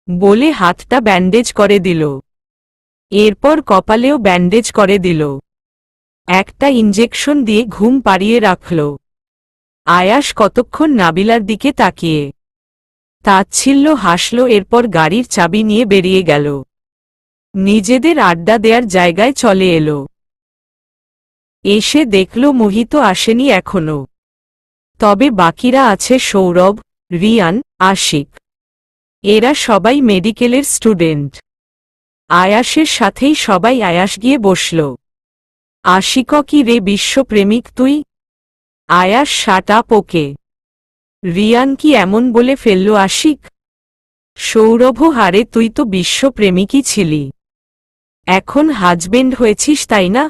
[SPEAKER 1] বলে হাতটা ব্যান্ডেজ করে দিল। এরপর কপালেও ব্যান্ডেজ করে দিল। একটা ইঞ্জেকশন দিয়ে ঘুম পাড়িয়ে রাখল। আয়াস কতক্ষণ নাবিলার দিকে তাকিয়ে তাচ্ছিল্য হাসল, এরপর গাড়ির চাবি নিয়ে বেরিয়ে গেল। নিজেদের আড্ডা দেয়ার জায়গায় চলে এলো। এসে দেখল মোহিত আসেনি এখনো। তবে বাকিরা আছে সৌরভ, রিয়ান, আশিক। এরা সবাই মেডিকেলের স্টুডেন্ট। আয়াসের সাথেই সবাই। আয়াস গিয়ে বসল। আশিক, কি রে বিশ্বপ্রেমিক তুই? আয়াস, শাট আপ ওকে। রিয়ান, কি এমন বলে ফেলল আশিক? সৌরভ, হারে তুই তো বিশ্বপ্রেমিকই ছিলি, এখন হাজবেন্ড হয়েছিস তাই না?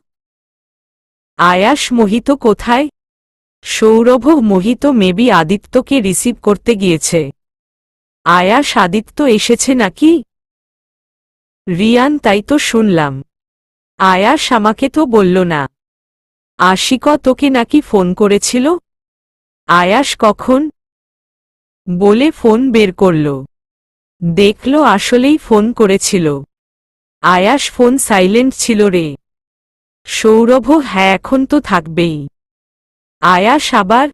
[SPEAKER 1] আয়াস, মোহিত কোথায়? সৌরভ, মোহিত মেবি আদিত্যকে রিসিভ করতে গিয়েছে। আয়াস, আদিত্য এসেছে নাকি? রিয়ান, তাই তো শুনলাম। আয়াস, আমাকে তো বলল না। আশিক, তোকে নাকি ফোন করেছিল? আয়াস, কখন? বলে ফোন বের করল। দেখল আসলেই ফোন করেছিল। আয়াস, ফোন সাইলেন্ট ছিল রে। সৌরভ, হ্যাঁ এখন তো থাকবেই। আয়াস, আবার?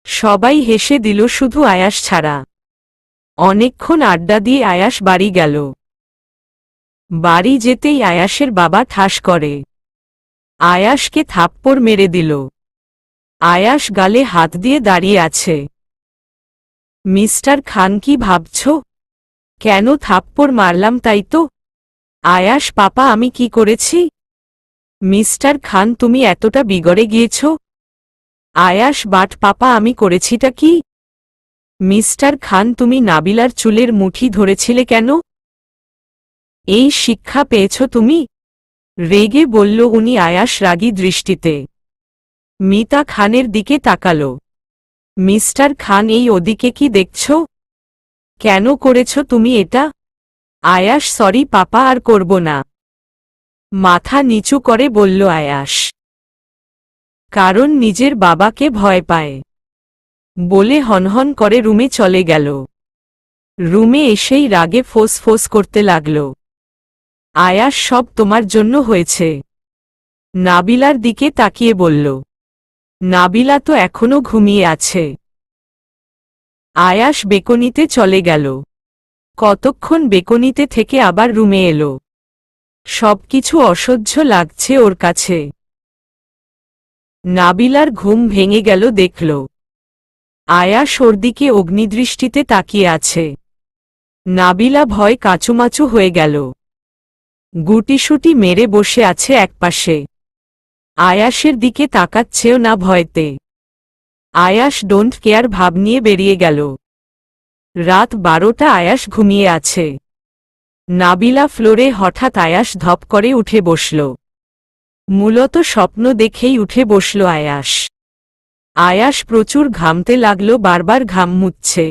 [SPEAKER 1] সবাই হেসে দিল, শুধু আয়াস ছাড়া। অনেকক্ষণ আড্ডা দিয়ে আয়াস বাড়ি গেল। বাড়ি যেতেই আয়াসের বাবা ঠাস করে আয়াসকে থাপ্পড় মেরে দিল। আয়াস গালে হাত দিয়ে দাঁড়িয়ে আছে। মিস্টার খান, কি ভাবছ? কেন থাপ্পড় মারলাম তাই তো। আয়াস, পাপা আমি কি করেছি? মিস্টার খান, তুমি এতটা বিগড়ে গিয়েছ? আয়াস, বাট পাপা আমি করেছিটা কি? মিস্টার খান, তুমি নাবিলার চুলের মুঠি ধরেছিলে কেন? এই শিক্ষা পেয়েছ তুমি? রেগে বলল উনি। আয়াস রাগী দৃষ্টিতে মিতা খানের দিকে তাকাল। মিস্টার খান, এই ওদিকে কি দেখছ? কেন করেছ তুমি এটা? আয়াস, সরি পাপা, আর করব না। মাথা নিচু করে বলল আয়াস। কারণ নিজের বাবাকে ভয় পায় বলে হনহন করে রুমে চলে গেল। রুমে এসেই রাগে ফোঁস ফোঁস করতে লাগল। আয়াস, সব তোমার জন্য হয়েছে। নাবিলার দিকে তাকিয়ে বলল। নাবিলা তো এখনো ঘুমিয়ে আছে। আয়াস বেকনিতে চলে গেল। কতক্ষণ বেকনিতে থেকে আবার রুমে এলো। সবকিছু অসহ্য লাগছে ওর কাছে। নাবিলার ঘুম ভেঙে গেল, দেখল আয়াস ওর দিকে অগ্নিদৃষ্টিতে তাকিয়ে আছে। নাবিলা ভয় কাঁচুমাচু হয়ে গেল। গুটিসুটি মেরে বসে আছে একপাশে। আয়াসের দিকে তাকাচ্ছেও না ভয়তে। আয়াস ডোন্ট কেয়ার ভাব নিয়ে বেরিয়ে গেল। রাত 12টা, আয়াস ঘুমিয়ে আছে। নাবিলা ফ্লোরে। হঠাৎ আয়াস ধপ করে উঠে বসল। মূলত স্বপ্ন দেখেই উঠে বসল আয়াস। আয়াস প্রচুর ঘামতে লাগল, বারবার ঘাম মুছছে।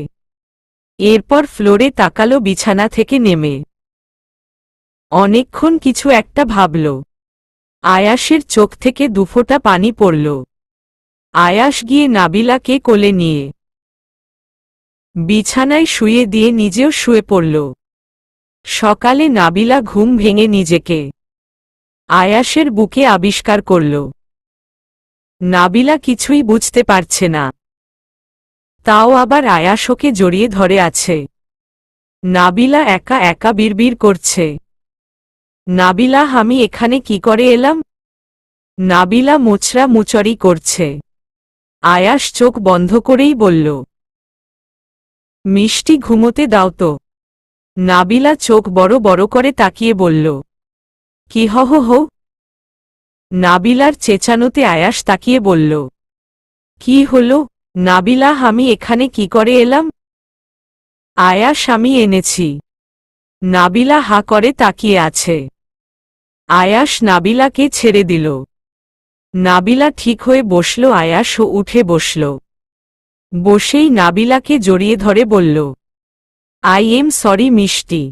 [SPEAKER 1] এরপর ফ্লোরে তাকালো বিছানা থেকে নেমে। অনেকক্ষণ কিছু একটা ভাবল। আয়াসের চোখ থেকে দুফোঁটা পানি পড়ল। আয়াস গিয়ে নাবিলাকে কোলে নিয়ে বিছানায় শুয়ে দিয়ে নিজেও শুয়ে পড়ল। সকালে নাবিলা ঘুম ভেঙে নিজেকে আয়াসের বুকে আবিষ্কার করল। নাবিলা কিছুই বুঝতে পারছে না। তাও আবার আয়াস ওকে জড়িয়ে ধরে আছে। নাবিলা একা একা বিড়বিড় করছে। নাবিলা, আমি এখানে কি করে এলাম? নাবিলা মোচড়া মুচড়ি করছে। আয়াস চোখ বন্ধ করেই বলল, মিষ্টি ঘুমোতে দাও তো। নাবিলা চোখ বড় বড় করে তাকিয়ে বলল, কি হো হো? নাবিলার চেঁচানোতে আয়াস তাকিয়ে বলল, কি হলো? নাবিলা, আমি এখানে কি করে এলাম? আয়াস, আমি এনেছি। নাবিলা হা করে তাকিয়ে আছে। আয়াস নাবিলাকে ছেড়ে দিল। নাবিলা ঠিক হয়ে বসল। আয়াসও উঠে বসল। বসেই নাবিলাকে জড়িয়ে ধরে বলল, আই এম সরি মিষ্টি,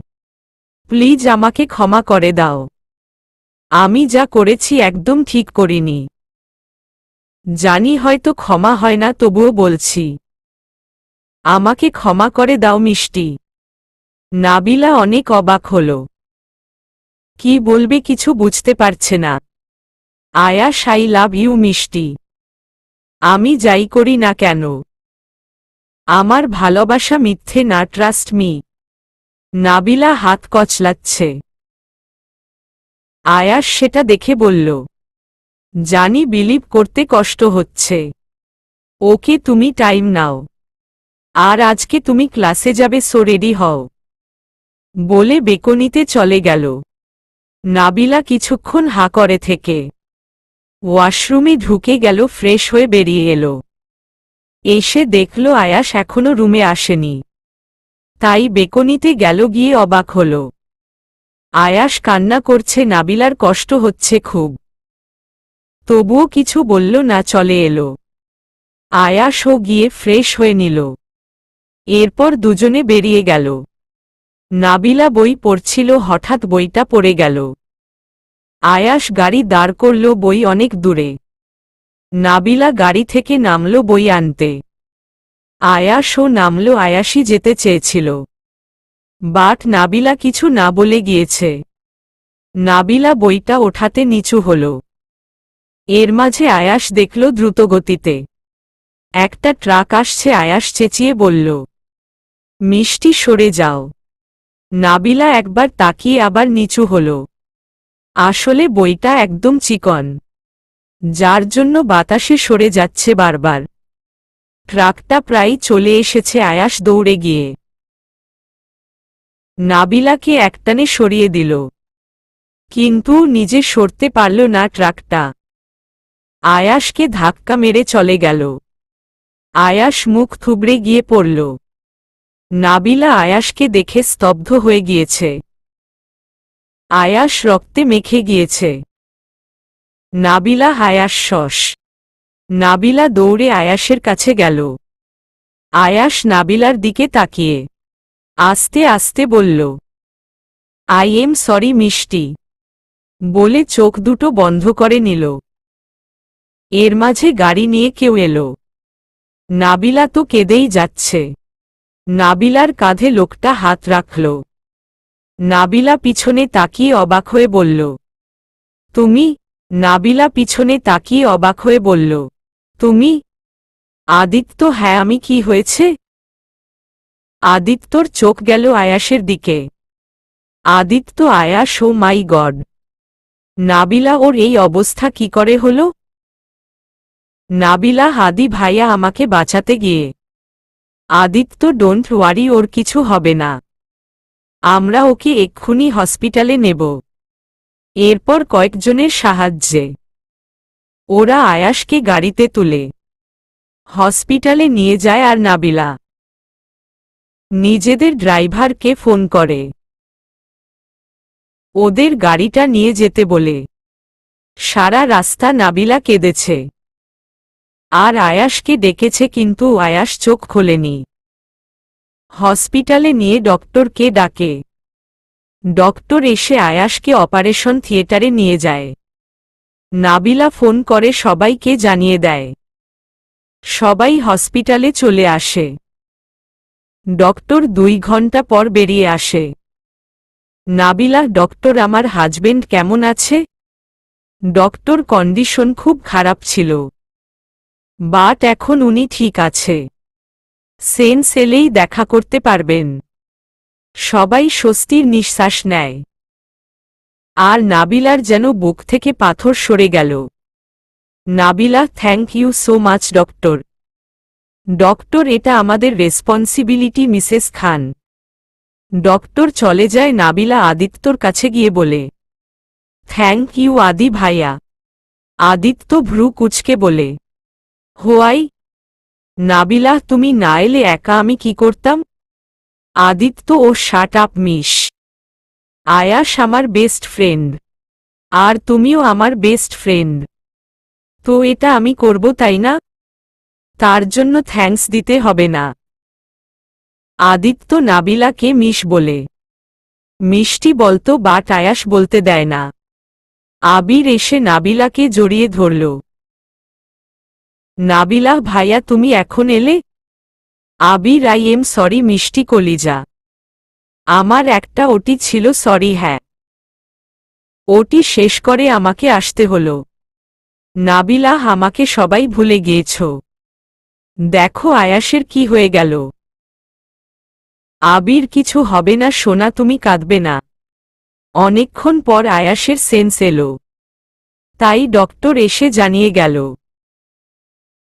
[SPEAKER 1] প্লিজ আমাকে ক্ষমা করে দাও। আমি যা করেছি একদম ঠিক করিনি। জানি হয়তো ক্ষমা হয় না, তবুও বলছি আমাকে ক্ষমা করে দাও মিষ্টি। নাবিলা অনেক অবাক হল। কি বলবে কিছু বুঝতে পারছে না। আয়াস আই লাভ ইউ মিষ্টি। আমি যাই করি না কেন আমার ভালোবাসা মিথ্যে না, ট্রাস্ট মি। নাবিলা হাত কচলাচ্ছে। আয়াস সেটা দেখে বলল, জানি বিলিভ করতে কষ্ট হচ্ছে। ওকে তুমি টাইম নাও, আর আজকে তুমি ক্লাসে যাবে, সো রেডি হও। বলে বেকনিতে চলে গেল। নাবিলা কিছুক্ষণ হা করে থেকে ওয়াশরুমে ঢুকে গেল, ফ্রেশ হয়ে বেরিয়ে এলো। এসে দেখল আয়াস এখনো রুমে আসেনি। তাই বেকনিতে গেল, গিয়ে অবাক হল। আয়াস কান্না করছে, নাবিলার কষ্ট হচ্ছে খুব। তবুও কিছু বলল না, চলে এলো। আয়াসও গিয়ে ফ্রেশ হয়ে নিল। এরপর দুজনে বেরিয়ে গেল। নাবিলা বই পড়ছিল, হঠাৎ বইটা পড়ে গেল। আয়াস গাড়ি দাঁড় করল বই অনেক দূরে। নাবিলা গাড়ি থেকে নামল বই আনতে। আয়াসও নামল, আয়াসই যেতে চেয়েছিল। বাট নাবিলা কিছু না বলে গিয়েছে। নাবিলা বইটা ওঠাতে নিচু হল। এর মাঝে আয়াস দেখল দ্রুতগতিতে একটা ট্রাক আসছে। আয়াস চেঁচিয়ে বলল, মিষ্টি সরে যাও। নাবিলা একবার তাকিয়ে আবার নিচু হল। আসলে বইটা একদম চিকন, যার জন্য বাতাসে সরে যাচ্ছে বারবার। ট্রাকটা প্রায় চলে এসেছে। আয়াস দৌড়ে গিয়ে নাবিলাকে একটানে সরিয়ে দিল, কিন্তু নিজে সরতে পারল না ট্রাকটা। আয়াসকে ধাক্কা মেরে চলে গেল। আয়াস মুখ থুবড়ে গিয়ে পড়ল। নাবিলা আয়াসকে দেখে স্তব্ধ হয়ে গিয়েছে। আয়াস রক্তে মেখে গিয়েছে। নাবিলা আয়াস শস। নাবিলা দৌড়ে আয়াসের কাছে গেল। আয়াস নাবিলার দিকে তাকিয়ে আস্তে আস্তে বলল, আই এম সরি মিষ্টি, বলে চোখ দুটো বন্ধ করে নিল। এর মাঝে গাড়ি নিয়ে কেউ এলো। নাবিলা তো কেঁদেই যাচ্ছে। নাবিলার কাঁধে লোকটা হাত রাখল। নাবিলা পিছনে তাকিয়ে অবাক হয়ে বলল, তুমি? নাবিলা পিছনে তাকিয়ে অবাক হয়ে বলল, তুমি? আদিত্য। হ্যাঁ, আমি। কি হয়েছে? আদিত্যর চোখ গেল আয়াসের দিকে। আদিত্য। আয়াস। ও মাই গড, নাবিলা, ওর এই অবস্থা কি করে হলো? নাবিলা, আদি ভাইয়া আমাকে বাঁচাতে গিয়ে। আদিত্য, ডোন্ট ওয়ারি, ওর কিছু হবে না। আমরা ওকে এক্ষুনি হসপিটালে নেব। এরপর কয়েকজনের সাহায্যে ওরা আয়াসকে গাড়িতে তুলে হসপিটালে নিয়ে যায়। আর নাবিলা নিজেদের ড্রাইভারকে ফোন করে ওদের গাড়িটা নিয়ে যেতে বলে। সারা রাস্তা নাবিলা কেঁদেছে আর আয়াসকে ডেকেছে, কিন্তু আয়াস চোখ খোলেনি। হসপিটালে নিয়ে ডক্টরকে ডাকে। ডক্টর এসে আয়াসকে অপারেশন থিয়েটারে নিয়ে যায়। নাবিলা ফোন করে সবাইকে জানিয়ে দেয়। সবাই হসপিটালে চলে আসে। ডক্টর 2 ঘন্টা পর বেরিয়ে আসে। নাবিলা, ডক্টর, আমার হাজবেন্ড কেমন আছে? ডক্টর, কন্ডিশন খুব খারাপ ছিল, বাট এখন উনি ঠিক আছে। সেন্স এলেই দেখা করতে পারবেন। সবাই স্বস্তির নিঃশ্বাস নেয়। আর নাবিলার যেন বুক থেকে পাথর সরে গেল। Nabila, thank you so much doctor. Doctor, এটা আমাদের রেসপন্সিবিলিটি মিসেস খান। ডক্টর চলে যায়। নাবিলা আদিত্যর কাছে গিয়ে বলে, থ্যাংক ইউ আদি ভাইয়া। আদিত্য ভ্রু কুচকে বলে, হোয়াই? নাবিলা, তুমি না এলে একা আমি কি করতাম? আদিত্য, ও শাট আপ মিশ। আয়াস আমার বেস্ট ফ্রেন্ড, আর তুমিও আমার বেস্ট ফ্রেন্ড। তো এটা আমি করব, তাই না? তার জন্য থ্যাঙ্কস দিতে হবে না। আদিত্য নাবিলাকে মিশ বলে মিষ্টি বলতো, বাট আয়াস বলতে দেয় না। আবির এসে নাবিলাকে জড়িয়ে ধরল। নাবিলা, ভাইয়া তুমি এখন এলে? আবির, আই এম সরি মিষ্টি কলিজা, আমার একটা ওটি ছিল, সরি। হ্যাঁ, ওটি শেষ করে আমাকে আসতে হলো। নাবিলা, আমাকে সবাই ভুলে গিয়েছ। দেখো আয়াসের কি হয়ে গেল। আবির, কিছু হবে না সোনা, তুমি কাঁদবে না। অনেকক্ষণ পর আয়াসের সেন্স এলো, তাই ডক্টর এসে জানিয়ে গেল।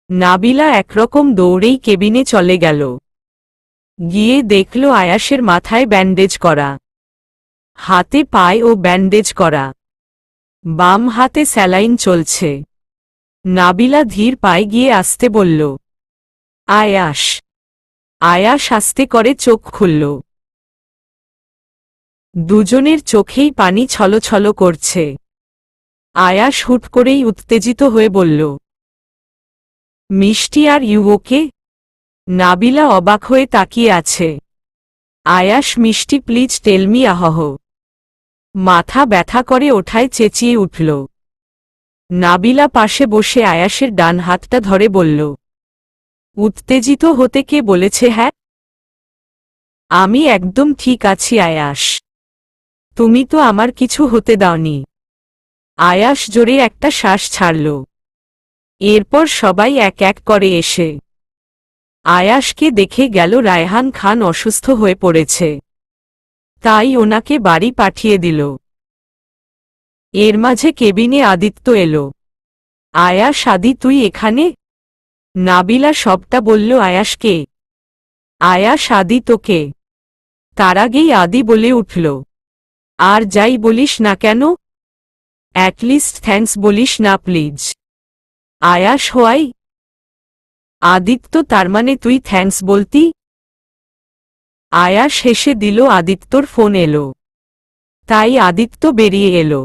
[SPEAKER 1] নাবিলা একরকম দৌড়েই কেবিনে চলে গেল। গিয়ে দেখল আয়াসের মাথায় ব্যান্ডেজ করা, হাতে পায়েও ব্যান্ডেজ করা, বাম হাতে স্যালাইন চলছে। নাবিলা ধীর পায়ে গিয়ে আসতে বলল, আয়াস। আয়াস আস্তে করে চোখ খুলল। দুজনের চোখেই পানি ছলছল করছে। আয়াস হুট করেই উত্তেজিত হয়ে বলল, মিষ্টি, আর ইউ ওকে? নাবিলা অবাক হয়ে তাকিয়ে আছে। আয়াস, মিষ্টি প্লিজ টেল মি। আহহ। মাথা ব্যথা করে ওঠায় চেঁচিয়ে উঠল। নাবিলা পাশে বসে আয়াসের ডান হাতটা ধরে বলল, উত্তেজিত হতে কে বলেছে? হ্যাঁ, আমি একদম ঠিক আছি আয়াস, তুমি তো আমার কিছু হতে দাওনি। আয়াস জোরে একটা শ্বাস ছাড়ল। এরপর সবাই এক এক করে এসে আয়াসকে দেখে গেল রায়হান খান অসুস্থ হয়ে পড়েছে, তাই ওনাকে বাড়ি পাঠিয়ে দিল। এর মাঝে কেবিনে আদিত্য এলো। আয়াস, আদি তুই এখানে? নাবিলা সবটা বলল আয়াসকে। আয়াস, আদি তোকে? তার আগেই আদি বলে উঠল, আর যাই বলিস না কেন, অ্যাটলিস্ট থ্যাঙ্কস বলিস না প্লিজ। আয়াস, হোয়াই? আদিত্য, তার মানে তুই থ্যাঙ্কস বলতি? আয়াস হেসে দিল। আদিত্যর ফোন এলো, তাই আদিত্য বেরিয়ে এলো।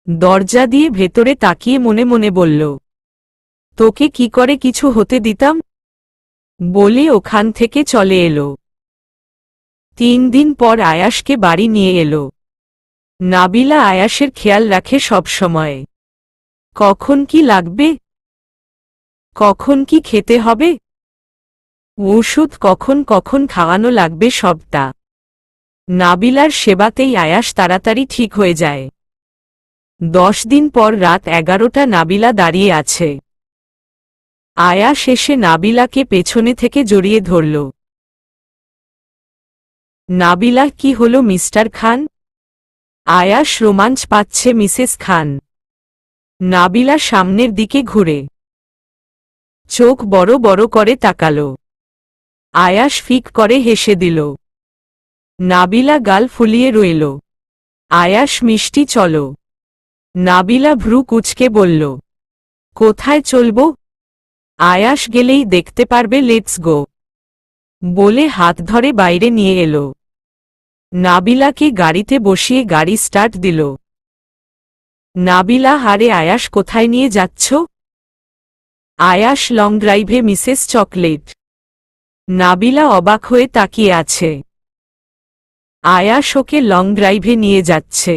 [SPEAKER 1] দরজা দিয়ে ভেতরে তাকিয়ে মনে মনে বলল, তোকে কি করে কিছু হতে দিতাম, বলে ওখান থেকে চলে এলো। 3 দিন পর আয়াসকে বাড়ি নিয়ে এলো। নাবিলা আয়াসের খেয়াল রাখে সব সময়, কখন কি লাগবে, কখন কি খেতে হবে, ওষুধ কখন কখন খাওয়ানো লাগবে সবটা। নাবিলার সেবাতেই আয়াস তাড়াতাড়ি ঠিক হয়ে যায়। 10 দিন পর রাত 11টা, নাবিলা দাঁড়িয়ে আছে। আয়াস এসে নাবিলাকে পেছনে থেকে জড়িয়ে ধরল। নাবিলা, কি হলো মিস্টার খান? আয়াস, রোমাঞ্চ পাচ্ছে মিসেস খান। নাবিলা সামনের দিকে ঘুরে চোখ বড় বড় করে তাকালো। আয়াস ফিক করে হেসে দিল। নাবিলা গাল ফুলিয়ে রইল। আয়াস, মিষ্টি চলো। নাবিলা ভ্রু কুঁচকে বলল, কোথায় চলব? আয়াস, গেলেই দেখতে পারবে, লেটস গো, বলে হাত ধরে বাইরে নিয়ে এলো। নাবিলাকে গাড়িতে বসিয়ে গাড়ি স্টার্ট দিল। নাবিলা, হারে আয়াস, কোথায় নিয়ে যাচ্ছ? আয়াস, লং ড্রাইভে মিসেস চকলেট। নাবিলা অবাক হয়ে তাকিয়ে আছে। আয়াস ওকে লং ড্রাইভে নিয়ে যাচ্ছে।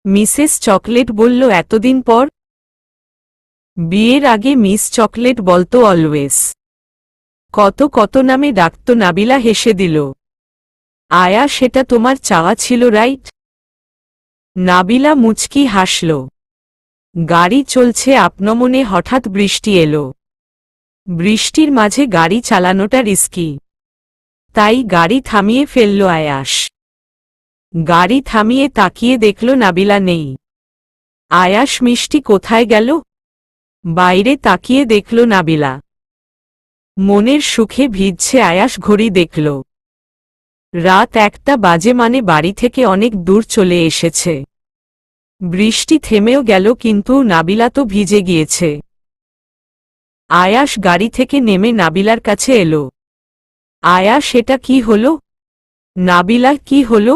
[SPEAKER 1] মিসেস চকলেট বলল, এতদিন পর? বিয়ের আগে মিস চকলেট বলতো অলওয়েজ। কত কত নামে ডাকত। নাবিলা হেসে দিল। আয়াস, সেটা তোমার চাওয়া ছিল, রাইট? নাবিলা মুচকি হাসল। গাড়ি চলছে আপনমনে, হঠাৎ বৃষ্টি এলো। বৃষ্টির মাঝে গাড়ি চালানোটা রিস্কি, তাই গাড়ি থামিয়ে ফেলল আয়াস। গাড়ি থামিয়ে তাকিয়ে দেখল নাবিলা নেই। আয়াস, মিষ্টি কোথায় গেল? বাইরে তাকিয়ে দেখল নাবিলা। মনের সুখে ভিজছে আয়াস। ঘড়ি দেখল, রাত 1টা বাজে, মানে বাড়ি থেকে অনেক দূর চলে এসেছে। বৃষ্টি থেমেও গেল, কিন্তু নাবিলা তো ভিজে গিয়েছে। আয়াস গাড়ি থেকে নেমে নাবিলার কাছে এলো। আয়াস, এটা কি হলো? নাবিলা, কি হলো?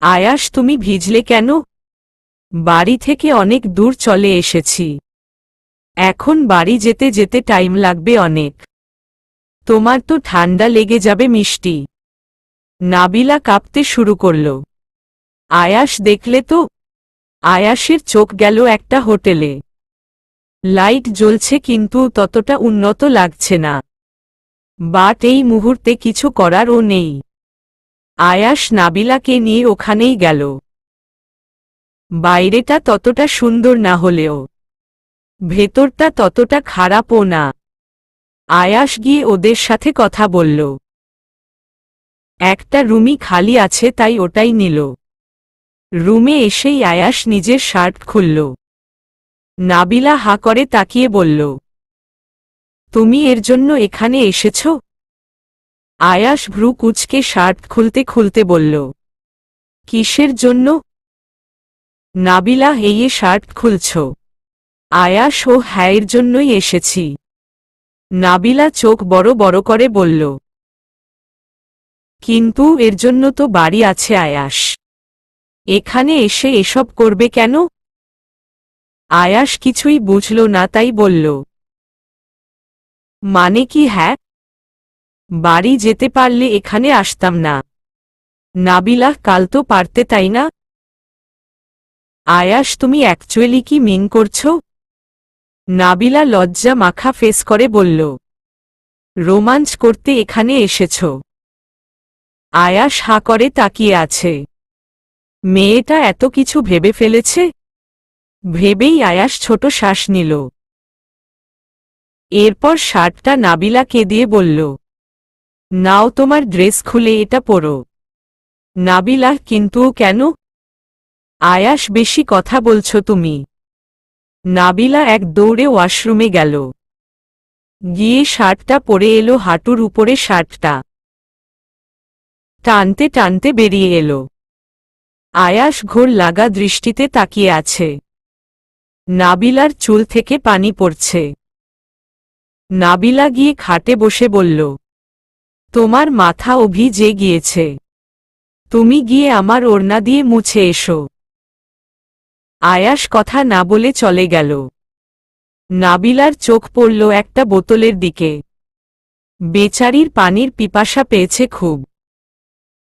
[SPEAKER 1] আয়াস, তুমি ভিজলে কেন? বাড়ি থেকে অনেক দূর চলে এসেছি, এখন বাড়ি যেতে যেতে টাইম লাগবে অনেক, তোমার তো ঠান্ডা লেগে যাবে মিষ্টি। নাবিলা কাঁপতে শুরু করল। আয়াস, দেখলে তো? আয়াসের চোখ গেল একটা হোটেলে। লাইট জ্বলছে, কিন্তু ততটা উন্নত লাগছে না, বাট এই মুহূর্তে কিছু করারও নেই। আয়াস নাবিলাকে নিয়ে ওখানেই গেল। বাইরেটা ততটা সুন্দর না হলেও ভেতরটা ততটা খারাপও না। আয়াস গিয়ে ওদের সাথে কথা বলল। একটা রুমই খালি আছে, তাই ওটাই নিল। রুমে এসেই আয়াস নিজের শার্ট খুলল। নাবিলা হা করে তাকিয়ে বলল, তুমি এর জন্য এখানে এসেছ? আয়াস ভ্রু কুঁচকে শার্ট খুলতে খুলতে বলল, কিসের জন্য? নাবিলা, এই শার্ট খুলছ? আয়াস, ও হ্যাঁ, এর জন্যই এসেছি। নাবিলা চোখ বড় বড় করে বলল, কিন্তু এর জন্য তো বাড়ি আছে আয়াস, এখানে এসে এসব করবে কেন? আয়াস কিছুই বুঝল না, তাই বলল, মানে কি? হ্যাঁ, বাড়ি যেতে পারলে এখানে আসতাম না। নাবিলা, কাল তো পারতে, তাই না? আয়াস, তুমি অ্যাকচুয়ালি কি মিন করছো? নাবিলা লজ্জা মাখা ফেস করে বলল, রোমাঞ্চ করতে এখানে এসেছ? আয়াস হা করে তাকিয়ে আছে। মেয়েটা এত কিছু ভেবে ফেলেছে। ভেবেই আয়াস ছোট শ্বাস নিল। এরপর শার্টটা নাবিলাকে দিয়ে বলল, নাও তোমার ড্রেস খুলে এটা পরো। নাবিলা, কিন্তু কেন? আয়াস, বেশি কথা বলছো তুমি। নাবিলা এক দৌড়ে ওয়াশরুমে গেল। গিয়ে শার্টটা পরে এলো, হাঁটুর উপরে শার্টটা টানতে টানতে বেরিয়ে এলো। আয়াস ঘোর লাগা দৃষ্টিতে তাকিয়ে আছে। নাবিলার চুল থেকে পানি পড়ছে। নাবিলা গিয়ে খাটে বসে বলল, তোমার মাথা ভিজে গিয়েছে, তুমি গিয়ে আমার ওড়না দিয়ে মুছে এসো। আয়াস কথা না বলে চলে গেল। নাবিলার চোখ পড়ল একটা বোতলের দিকে। বেচারির পানির পিপাসা পেয়েছে খুব,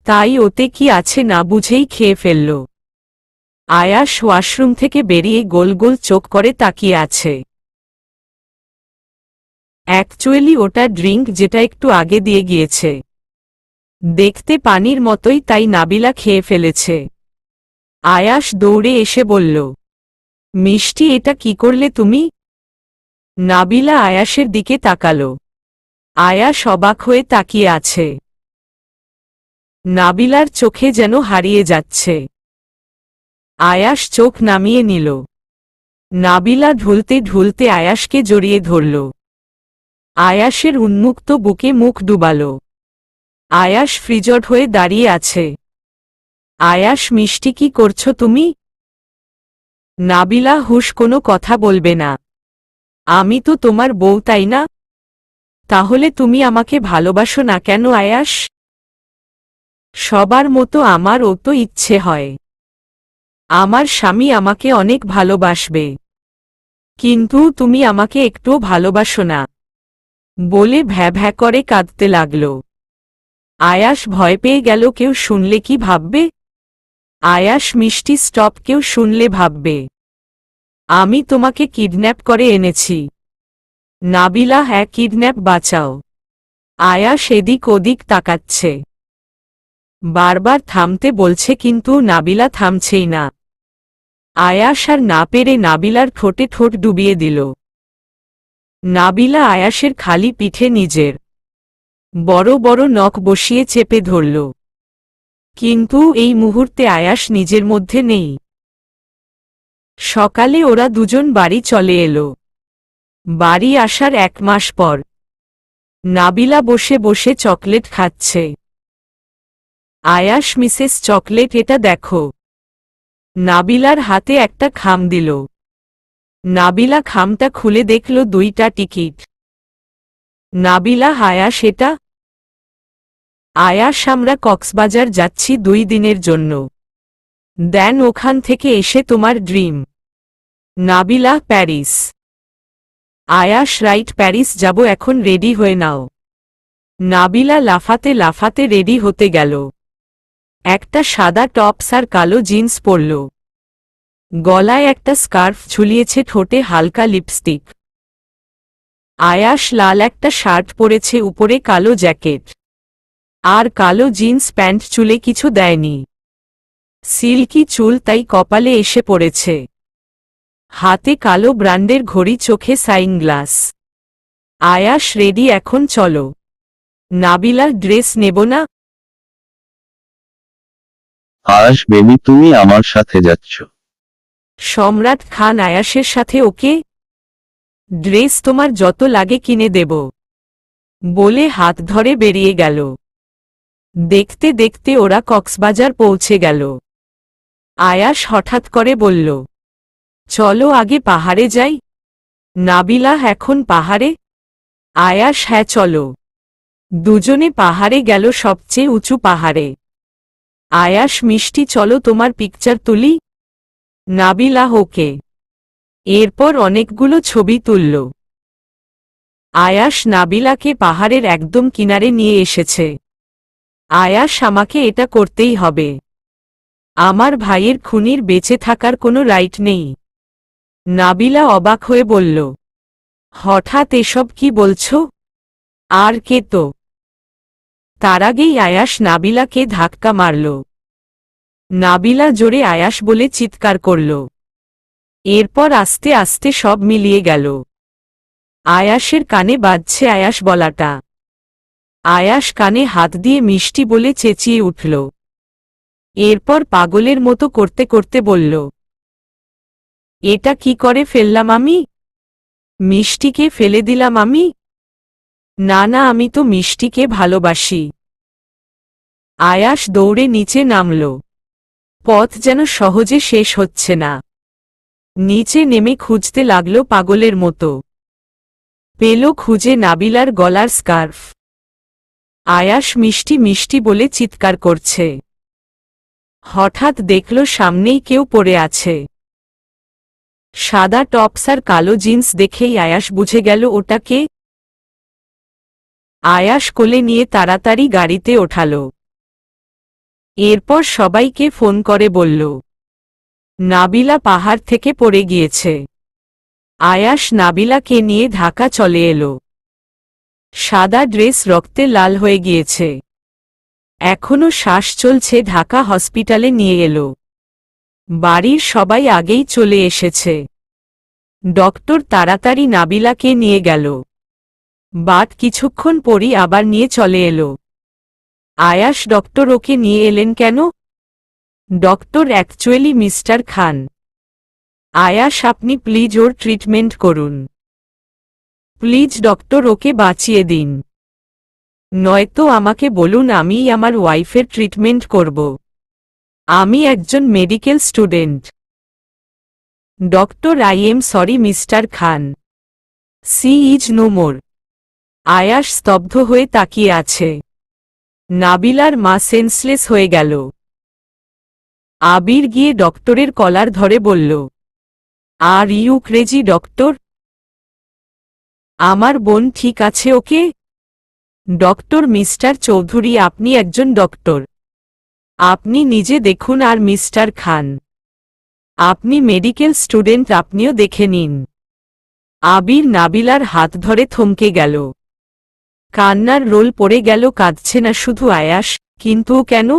[SPEAKER 1] তাই ওতে কি আছে না বুঝেই খেয়ে ফেলল। আয়াস ওয়াশরুম থেকে বেরিয়ে গোল গোল চোখ করে তাকিয়ে আছে। অ্যাকচুয়ালি ওটা ড্রিঙ্ক, যেটা একটু আগে দিয়ে গিয়েছে। দেখতে পানির মতোই, তাই নাবিলা খেয়ে ফেলেছে। আয়াস দৌড়ে এসে বলল, মিষ্টি, এটা কি করলে তুমি? নাবিলা আয়াসের দিকে তাকালো। আয়াস অবাক হয়ে তাকিয়ে আছে। নাবিলার চোখে যেন হারিয়ে যাচ্ছে। আয়াস চোখ নামিয়ে নিল। নাবিলা ঢুলতে ঢুলতে আয়াসকে জড়িয়ে ধরল। আয়াসের উন্মুক্ত বুকে মুখ ডুবাল। আয়াস ফ্রিজড হয়ে দাঁড়িয়ে আছে। আয়াস, মিষ্টি, কি করছো তুমি? নাবিলা হুশ, কোনো কথা বলবে না। আমি তো তোমার বউ, তাই না? তাহলে তুমি আমাকে ভালোবাসো না কেন আয়াস? সবার মতো আমারও তো ইচ্ছে হয় আমার স্বামী আমাকে অনেক ভালোবাসবে, কিন্তু তুমি আমাকে একটুও ভালোবাসো না বলে ভ্যা ভ্যা করে কাঁদতে লাগল। আয়াস ভয় পেয়ে গেল, কেউ শুনলে কি ভাববে? আয়াস, মিষ্টি, স্টপ, কেউ শুনলে ভাববে আমি তোমাকে কিডন্যাপ করে এনেছি। নাবিলা, হ্যাঁ, কিডন্যাপ, বাঁচাও। আয়াস এদিক ওদিক তাকাচ্ছে। বারবার থামতে বলছে, কিন্তু নাবিলা থামছেই না। আয়াস আর না পেরে নাবিলার ঠোঁটে ঠোঁট ডুবিয়ে দিল। নাবিলা আয়াসের খালি পিঠে নিজের বড় বড় নখ বসিয়ে চেপে ধরল। কিন্তু এই মুহূর্তে আয়াস নিজের মধ্যে নেই। সকালে ওরা দুজন বাড়ি চলে এলো। বাড়ি আসার 1 মাস পর নাবিলা বসে বসে চকলেট খাচ্ছে। আয়াস, মিসেস চকলেট, এটা দেখো। নাবিলার হাতে একটা খাম দিল। নাবিলা খামটা খুলে দেখল 2টা টিকিট। নাবিলা, আয়াস, এটা? আয়াস, আমরা কক্সবাজার যাচ্ছি 2 দিনের জন্য। দেন ওখান থেকে এসে তোমার ড্রিম। নাবিলা, প্যারিস। আয়াস, রাইট, প্যারিস যাব, এখন রেডি হয়ে নাও। নাবিলা লাফাতে লাফাতে রেডি হতে গেল। একটা সাদা টপস আর কালো জিন্স পরল। গলায় একটা স্কার্ফ ঝুলিয়েছে, ঠোঁটে হালকা লিপস্টিক। আয়াস লাল একটা শার্ট পরেছে, উপরে কালো জ্যাকেট আর কালো জিন্স প্যান্ট, চুলে কিছু দেয়নি। সিল্কি চুল তাই কপালে এসে পড়েছে। হাতে কালো ব্র্যান্ডের ঘড়ি, চোখে সাইনগ্লাস। আয়াস রেডি, এখন চলো। নাবিলার ড্রেস নেব না?
[SPEAKER 2] আয়াস বেবি, তুমি আমার সাথে যাচ্ছ?
[SPEAKER 1] সম্রাট খান আয়াসের সাথে? ওকে, ড্রেস তোমার যত লাগে কিনে দেব, বলে হাত ধরে বেরিয়ে গেল। দেখতে দেখতে ওরা কক্সবাজার পৌঁছে গেল। আয়াস হঠাৎ করে বলল, চলো আগে পাহাড়ে যাই। নাবিলা, এখন পাহাড়ে? আয়াস, হ্যাঁ চলো। দুজনে পাহাড়ে গেল, সবচেয়ে উঁচু পাহাড়ে। আয়াস, মিষ্টি চলো তোমার পিকচার তুলি। নাবিলা, ওকে। এরপর অনেকগুলো ছবি তুলল। আয়াস নাবিলাকে পাহাড়ের একদম কিনারে নিয়ে এসেছে। আয়াস, আমাকে এটা করতেই হবে। আমার ভাইয়ের খুনির বেঁচে থাকার কোনো রাইট নেই। নাবিলা অবাক হয়ে বলল, হঠাৎ এসব কি বলছো? আর কে তো? তার আগেই আয়াস নাবিলাকে ধাক্কা মারল। নাবিলা জোরে আয়াস বলে চিৎকার করল। এরপর আস্তে আস্তে সব মিলিয়ে গেল। আয়াসের কানে বাজছে আয়াস বলাটা। আয়াস কানে হাত দিয়ে মিষ্টি বলে চেঁচিয়ে উঠল। এরপর পাগলের মতো করতে করতে বলল, এটা কি করে ফেললাম আমি? মিষ্টিকে ফেলে দিলাম আমি? না না, আমি তো মিষ্টিকে ভালোবাসি। আয়াস দৌড়ে নিচে নামল। পথ যেন সহজে শেষ হচ্ছে না। নিচে নেমে খুঁজতে লাগল পাগলের মতো। পেল খুঁজে নাবিলার গলার স্কার্ফ। আয়াস মিষ্টি মিষ্টি বলে চিৎকার করছে। হঠাৎ দেখল সামনেই কেউ পড়ে আছে। সাদা টপস আর কালো জিন্স দেখেই আয়াস বুঝে গেল ওটা কে। আয়াস কোলে নিয়ে তাড়াতাড়ি গাড়িতে ওঠাল। এরপর সবাইকে ফোন করে বলল, নাবিলা পাহাড় থেকে পড়ে গিয়েছে। আয়াস নাবিলাকে নিয়ে ঢাকা চলে এলো। সাদা ড্রেস রক্তে লাল হয়ে গিয়েছে, এখনো শ্বাস চলছে। ঢাকা হসপিটালে নিয়ে এলো। বাড়ির সবাই আগেই চলে এসেছে। ডক্টর তাড়াতাড়ি নাবিলাকে নিয়ে গেল। বাট কিছুক্ষণ পরই আবার নিয়ে চলে এলো। আয়াস, ডক্টর ওকে নিয়ে এলেন কেন? ডক্টর, অ্যাকচুয়ালি মিস্টার খান। আয়াস, আপনি প্লিজ ওর ট্রিটমেন্ট করুন। প্লিজ ডক্টর, ওকে বাঁচিয়ে দিন। নয়তো আমাকে বলুন, আমিই আমার ওয়াইফের ট্রিটমেন্ট করব। আমি একজন medical student. Doctor, I am sorry mister Khan, she is no more. Ayas স্তব্ধ হয়ে তাকিয়ে আছে। নাবিলার মা সেন্সলেস হয়ে গেল। আবির গিয়ে ডক্টরের কলার ধরে বলল, আর ইউ ক্রেজি ডক্টর? আমার বোন ঠিক আছে ওকে? ডক্টর, মিস্টার চৌধুরী, আপনি একজন ডক্টর, আপনি নিজে দেখুন। আর মিস্টার খান, আপনি মেডিকেল স্টুডেন্ট, আপনিও দেখে নিন। আবির নাবিলার হাত ধরে থমকে গেল। কান্নার রোল পড়ে গেল। কাঁদছে না শুধু আয়াস, কিন্তু কেন?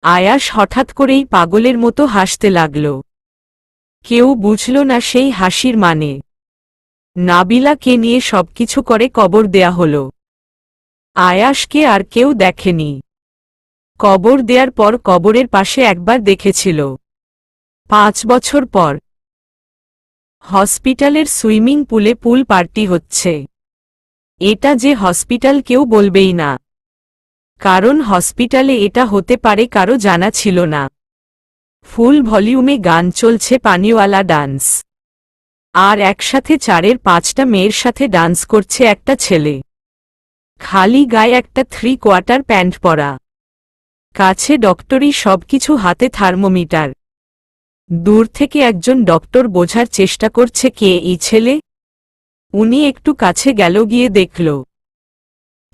[SPEAKER 1] আয়াস হঠাৎ করেই পাগলের মতো হাসতে লাগল। কেউ বুঝল না সেই হাসির মানে। নাবিলাকে নিয়ে সবকিছু করে কবর দেয়া হল। আয়াসকে আর কেউ দেখেনি। কবর দেয়ার পর কবরের পাশে একবার দেখেছিল, 5 বছর পর। হসপিটালের সুইমিং পুলে পুল পার্টি হচ্ছে। এটা যে হসপিটাল কেউ বলবেই না, কারণ হসপিটালে এটা হতে পারে কারো জানা ছিল না। ফুল ভলিউমে গান চলছে, পানিওয়ালা ডান্স। আর একসাথে 4-5টা মেয়ের সাথে ডান্স করছে একটা ছেলে, খালি গায়ে একটা 3/4 প্যান্ট পরা। কাছে ডক্টরই সবকিছু, হাতে থার্মোমিটার। দূর থেকে একজন ডক্টর বোঝার চেষ্টা করছে কে এই ছেলে। উনি একটু কাছে গেল, গিয়ে দেখল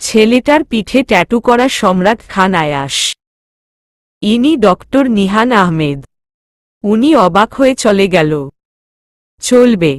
[SPEAKER 1] ছেলেটার পিঠে ট্যাটু করা সম্রাট খান আয়াস। ইনি ডক্টর নিহান আহমেদ। উনি অবাক হয়ে চলে গেল। চলবে।